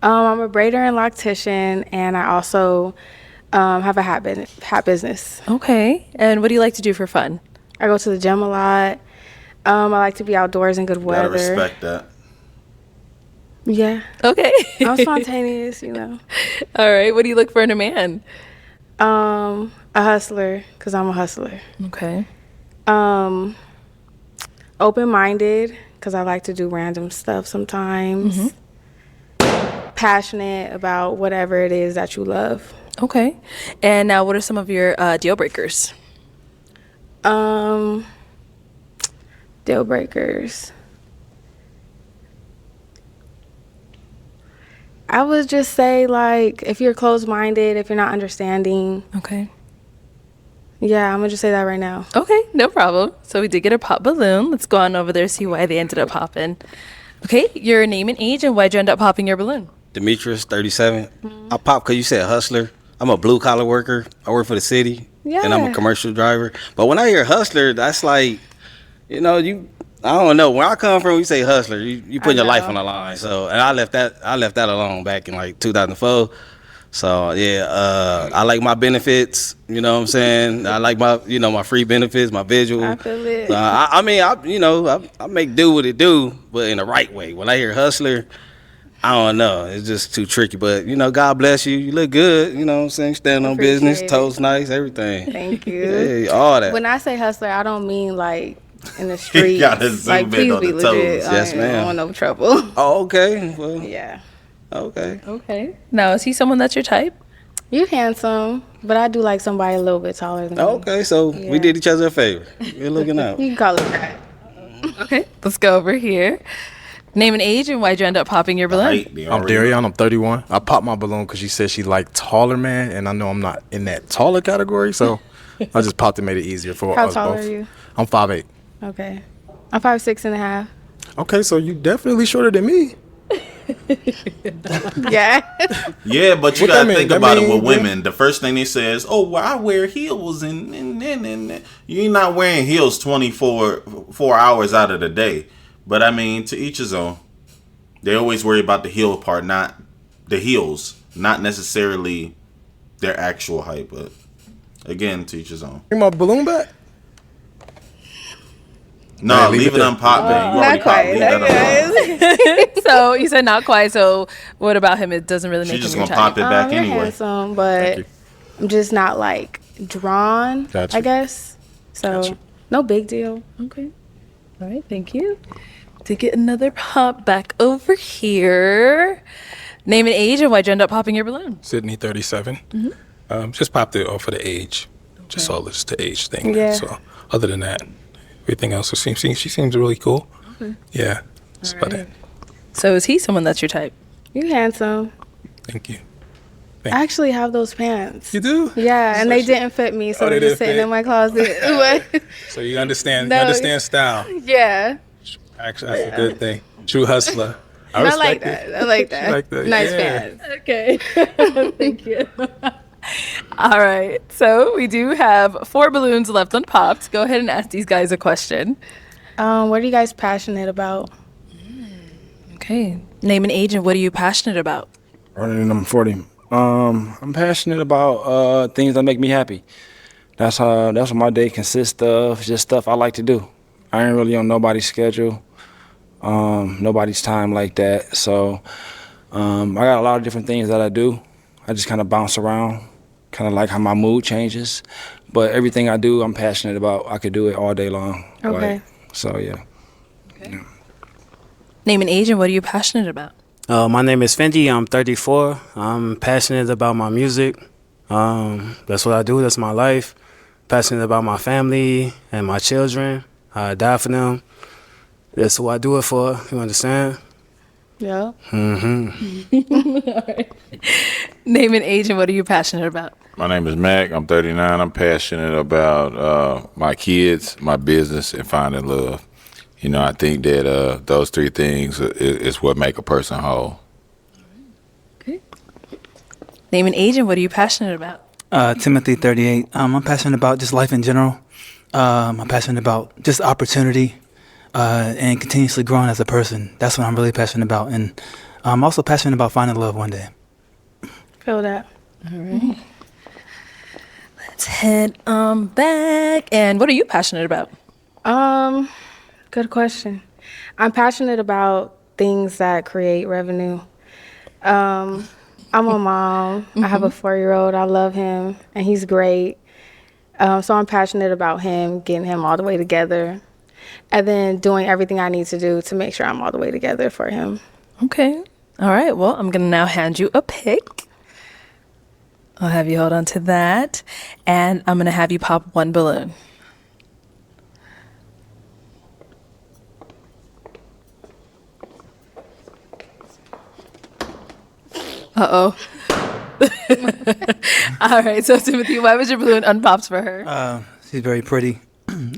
I'm a braider and loctician, and I also have a hat business. Okay. And what do you like to do for fun? I go to the gym a lot. I like to be outdoors in good Gotta weather. respect that. Yeah. Okay. I'm spontaneous, All right. What do you look for in a man? A hustler, because I'm a hustler. Okay. Open-minded, because I like to do random stuff sometimes. Passionate about whatever it is that you love. Okay. And now what are some of your deal breakers? Deal breakers. I would just say, if you're closed-minded, if you're not understanding. Okay. Yeah, I'm going to just say that right now. Okay, no problem. So we did get a pop balloon. Let's go on over there, see why they ended up popping. Okay, your name and age, and why'd you end up popping your balloon? Demetrius, 37. I popped because you said hustler. I'm a blue-collar worker. I work for the city. Yeah. And I'm a commercial driver. But when I hear hustler, that's like, I don't know. Where I come from, we say hustler. You put your life on the line. So, and I left that alone back in 2004. So yeah, I like my benefits. You know what I'm saying? I like my my free benefits, my visual. I feel it. I make do what it do, but in the right way. When I hear hustler, I don't know. It's just too tricky. But God bless you. You look good. You know what I'm saying? Stand on business, Appreciate toes nice, everything. Thank you. Yeah, all that. When I say hustler, I don't mean in the streets. gotta zoom like, in please on be the legit. toes. Yes, I ma'am. don't want no trouble. Oh, okay. Well, Yeah. okay. Okay. Now, is he someone that's your type? You handsome, but I do like somebody a little bit taller than me. Okay, so Yeah. we did each other a favor. You're looking out. You can call it that. Okay. Let's go over here. Name and age and why'd you end up popping your balloon? Height, they I'm already Darion. I'm 31. I popped my balloon because she said she liked taller men, and I know I'm not in that taller category, so I just popped it, made it easier for How us tall both. are you? I'm 5'8". Okay. I'm 5'6.5". Okay, so you definitely shorter than me. Yeah. Yeah, but you What that gotta mean? think That about it mean, with yeah. women. The first thing they say is, "Oh, well, I wear heels," and you're not wearing heels 4 hours out of the day. But I mean, to each his own. They always worry about the heel part, not the heels, not necessarily their actual height. But again, to each his own. Bring my balloon back. No, Man, leave leave it it there. unpopped, man. You already Not popped. quite. Leave Not that unpopped. So you said not quite. So what about him? It doesn't really make She's just him your gonna pop type. it back You're anyway. handsome, but I'm just not like drawn. Gotcha. I guess. So no big deal. Okay. All right. Thank you. To get another pop back over here. Name and age and why'd you end up popping your balloon? Sydney, 37. Just popped it off of the age. Just all this the age thing. Yeah. So other than that, everything else she seems really cool. Okay. Yeah. That's about it. So is he someone that's your type? You handsome. Thank you. I actually have those pants. You do? Yeah, and they didn't fit me, so Oh, they they're just didn't sitting fit? in my closet. But, So you understand No. you understand style. yeah. Actually, that's a good thing. True hustler. I like respect it. that. I like that. Like that, Nice yeah. pants. Okay. Thank you. All right. So we do have 4 balloons left unpopped. Go ahead and ask these guys a question. What are you guys passionate about? Okay. Name and age and what are you passionate about? Running number 40. I'm passionate about things that make me happy. That's what my day consists of. Just stuff I like to do. I ain't really on nobody's schedule, nobody's time like that. So I got a lot of different things that I do. I just kind of bounce around, kind of like how my mood changes. But everything I do, I'm passionate about. I could do it all day long. Okay. So yeah. Name and age and what are you passionate about? My name is Fendi. I'm 34. I'm passionate about my music. That's what I do. That's my life. Passionate about my family and my children. I die for them. That's who I do it for. You understand? Yeah. Name and age and what are you passionate about? My name is Mac. I'm 39. I'm passionate about my kids, my business, and finding love. You know, I think that those 3 things is what make a person whole. Okay. Name and age and what are you passionate about? Timothy, 38. I'm passionate about just life in general. I'm passionate about just opportunity and continuously growing as a person. That's what I'm really passionate about. And I'm also passionate about finding love one day. Feel that. All right. Let's head back. And what are you passionate about? Good question. I'm passionate about things that create revenue. I'm a mom. I have a 4-year-old. I love him, and he's great. So I'm passionate about him, getting him all the way together, and then doing everything I need to do to make sure I'm all the way together for him. Okay. All right. Well, I'm going to now hand you a pick. I'll have you hold on to that. And I'm going to have you pop 1 balloon. Uh-oh. All right. So, Timothy, why was your balloon unpopped for her? She's very pretty.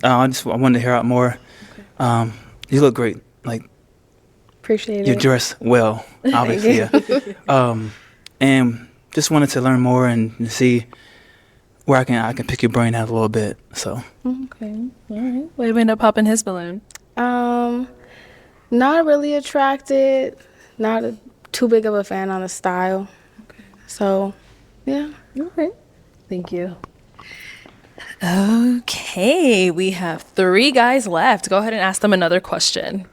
I wanted to hear out more. You look great. Like, Appreciate you it. dress well, obviously. Yeah. And just wanted to learn more and see where I can pick your brain out a little bit. So. Okay. All right. Why did we end up popping his balloon? Not really attracted. Not too big of a fan on the style. Okay. So, yeah. Okay. Thank you. Okay. We have 3 guys left. Go ahead and ask them another question.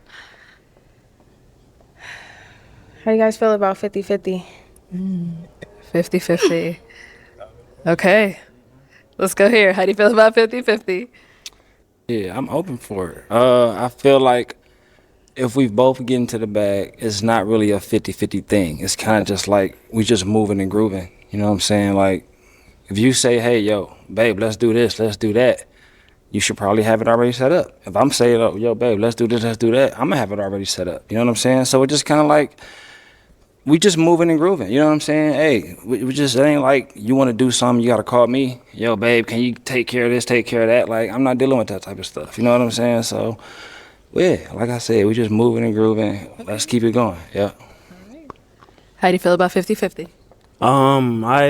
How do you guys feel about 50-50? 50-50. Okay. Let's go here. How do you feel about 50-50? Yeah, I'm open for it. I feel like if we both get into the bag, it's not really a 50-50 thing. It's kind of just like we just moving and grooving. You know what I'm saying? Like, if you say, hey, yo, babe, let's do this, let's do that, you should probably have it already set up. If I'm saying, oh, yo, babe, let's do this, let's do that, I'm going to have it already set up. You know what I'm saying? So it just kind of like, we just moving and grooving. You know what I'm saying? Hey, we just, it ain't like you want to do something, you got to call me. Yo, babe, can you take care of this, take care of that? Like, I'm not dealing with that type of stuff. You know what I'm saying? So, yeah, like I said, we just moving and grooving. Let's keep it going. Yeah. How do you feel about 50-50? I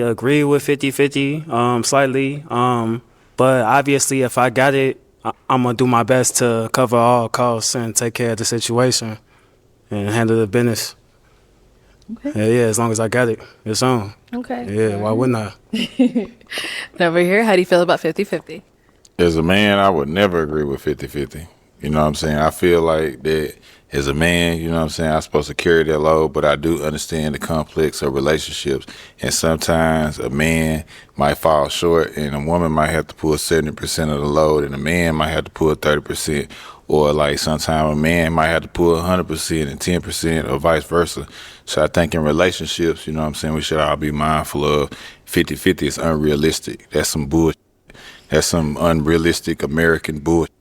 agree with 50-50, slightly. But obviously, if I got it, I'm gonna do my best to cover all costs and take care of the situation and handle the business. Okay. Yeah, as long as I got it, it's on. Okay. Yeah, why wouldn't I? And over here, how do you feel about 50-50? As a man, I would never agree with 50-50. You know what I'm saying? I feel like that as a man, you know what I'm saying, I'm supposed to carry that load, but I do understand the complex of relationships. And sometimes a man might fall short and a woman might have to pull 70% of the load and a man might have to pull 30%. Or like sometimes a man might have to pull 100% and 10% or vice versa. So I think in relationships, you know what I'm saying, we should all be mindful of 50-50 is unrealistic. That's some bullshit. That's some unrealistic American bullshit.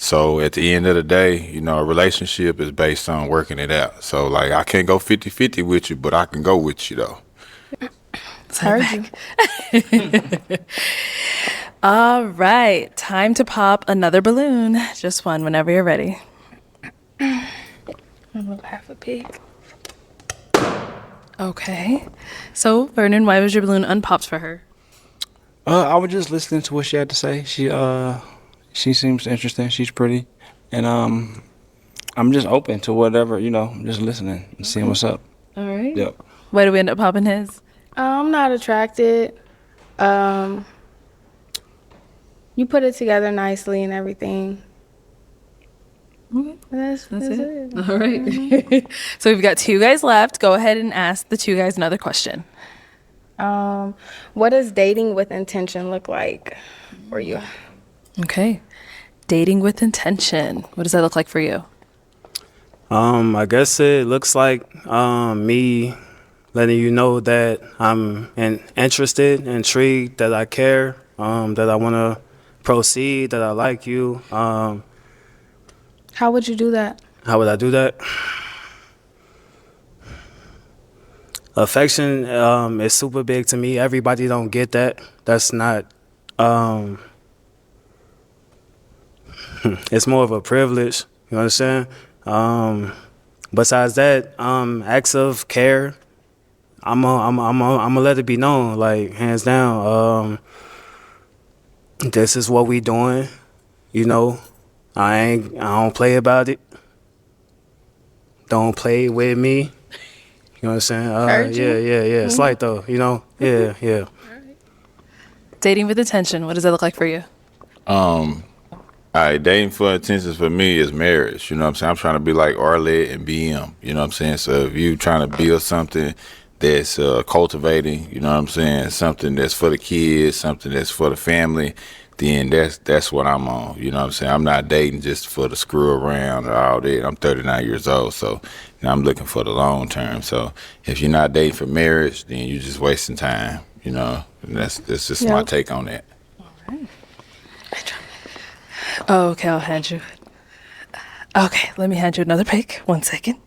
So at the end of the day, you know, a relationship is based on working it out. So like I can't go 50-50 with you, but I can go with you though. Heard you. All right, time to pop another balloon. Just one whenever you're ready. I'm gonna have a peek. Okay. So, Vernon, why was your balloon unpopped for her? I was just listening to what she had to say. She seems interesting. She's pretty, and I'm just open to whatever, you know. I'm just listening and seeing what's up. All right. Yep. Why did we end up popping his? I'm not attracted. You put it together nicely and everything. Okay. That's it. All right. So we've got two guys left. Go ahead and ask the two guys another question. What does dating with intention look like for you? Okay. Dating with intention. What does that look like for you? I guess it looks like me letting you know that I'm interested, intrigued, that I care, that I want to proceed, that I like you. How would you do that? How would I do that? Affection is super big to me. Everybody don't get that. That's not. It's more of a privilege. You understand? Besides that, acts of care. I'm gonna let it be known, like hands down. This is what we doing. You know, I don't play about it. Don't play with me. You know what I'm saying? Yeah. It's like though, you know? Yeah. Dating with intention. What does that look like for you? All right, dating for intentions for me is marriage. You know what I'm saying? I'm trying to be like Arlette and BM. You know what I'm saying? So if you trying to build something that's cultivating, you know what I'm saying, something that's for the kids, something that's for the family, then that's what I'm on. You know what I'm saying? I'm not dating just for the screw around or all that. I'm 39 years old, so I'm looking for the long term. So if you're not dating for marriage, then you're just wasting time. You know, and that's just my take on that. All right. Oh, okay, I'll hand you. Okay, let me hand you another pick. 1 second.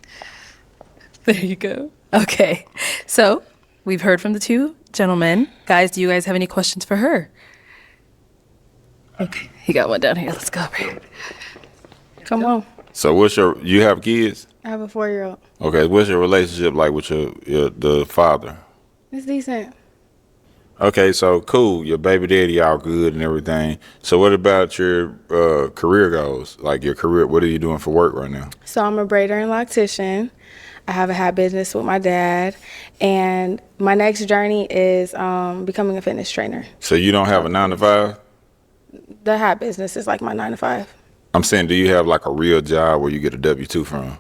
There you go. Okay, so we've heard from the two gentlemen. Guys, do you guys have any questions for her? Okay, he got one down here. Let's go over here. Come on. So you have kids? I have a 4-year-old. Okay, what's your relationship like with the father? It's decent. Okay, so cool. Your baby daddy all good and everything. So what about your career goals? Like your career, what are you doing for work right now? So I'm a braider and loctician. I have a hat business with my dad. And my next journey is becoming a fitness trainer. So you don't have a 9-to-5? The hat business is like my 9-to-5. I'm saying, do you have like a real job where you get a W-2 from?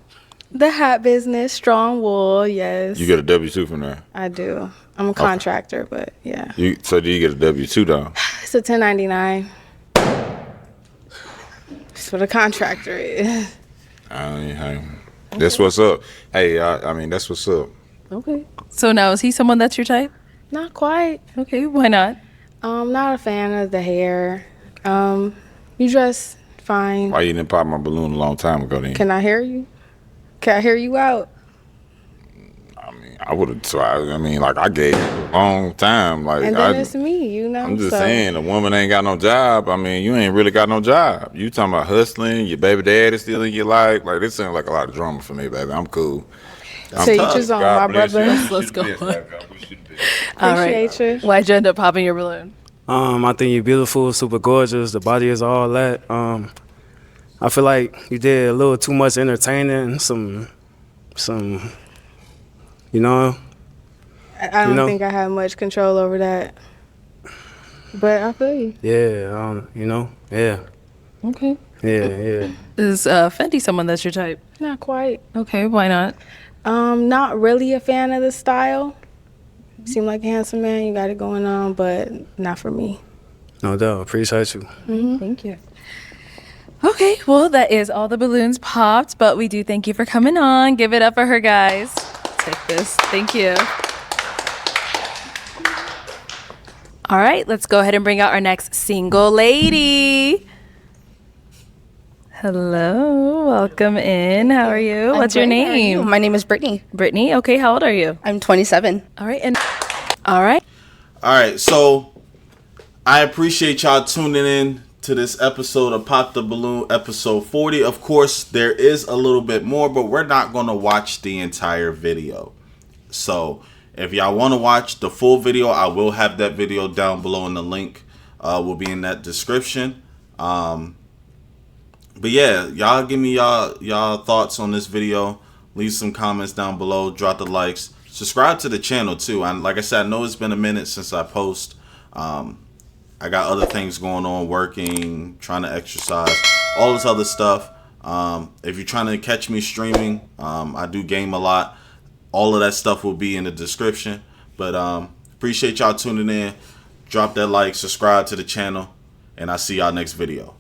The hat business, strong wool, yes. You get a W-2 from there? I do. I'm a contractor, but yeah. So do you get a W-2 though? It's a 1099. what a contractor is. Hey, that's what's up. Hey, I mean, that's what's up. Okay. So now, is he someone that's your type? Not quite. Okay, why not? Not a fan of the hair. You dress fine. Why you didn't pop my balloon a long time ago then? Can I hear you? Can I hear you out? I would have tried. I mean, like, I gave it a long time. Like, And then it's me, you know. I'm just so. saying, a woman ain't got no job. I mean, you ain't really got no job. You talking about hustling, your baby dad is still in your life. Like, this sounds like a lot of drama for me, baby. I'm cool. To each his own, my brother. Let's go. All right. Appreciate you. Why'd you end up popping your balloon? I think you're beautiful, super gorgeous. The body is all that. I feel like you did a little too much entertaining. Some, you know. I don't think I have much control over that. But I feel you. Yeah, you know. Yeah. Okay. Yeah. Is Fenty someone that's your type? Not quite. Okay, why not? Not really a fan of the style. Seem like a handsome man, you got it going on, but not for me. No doubt. Appreciate you. Mm-hmm. Thank you. Okay, well, that is all the balloons popped, but we do thank you for coming on. Give it up for her, guys. Take this. Thank you. All right, let's go ahead and bring out our next single lady. Hello, welcome in. How are you? What's your name? My name is Brittany. Brittany. Okay, how old are you? I'm 27. All right, all right. So I appreciate y'all tuning in to this episode of Pop the Balloon, episode 40. Of course, there is a little bit more, but we're not going to watch the entire video. So if y'all want to watch the full video, I will have that video down below, and the link will be in that description. But yeah, y'all give me y'all thoughts on this video. Leave some comments down below. Drop the likes. Subscribe to the channel too. And like I said, I know it's been a minute since I post. I got other things going on, working, trying to exercise, all this other stuff. If you're trying to catch me streaming, I do game a lot. All of that stuff will be in the description. But appreciate y'all tuning in. Drop that like, subscribe to the channel, and I'll see y'all next video.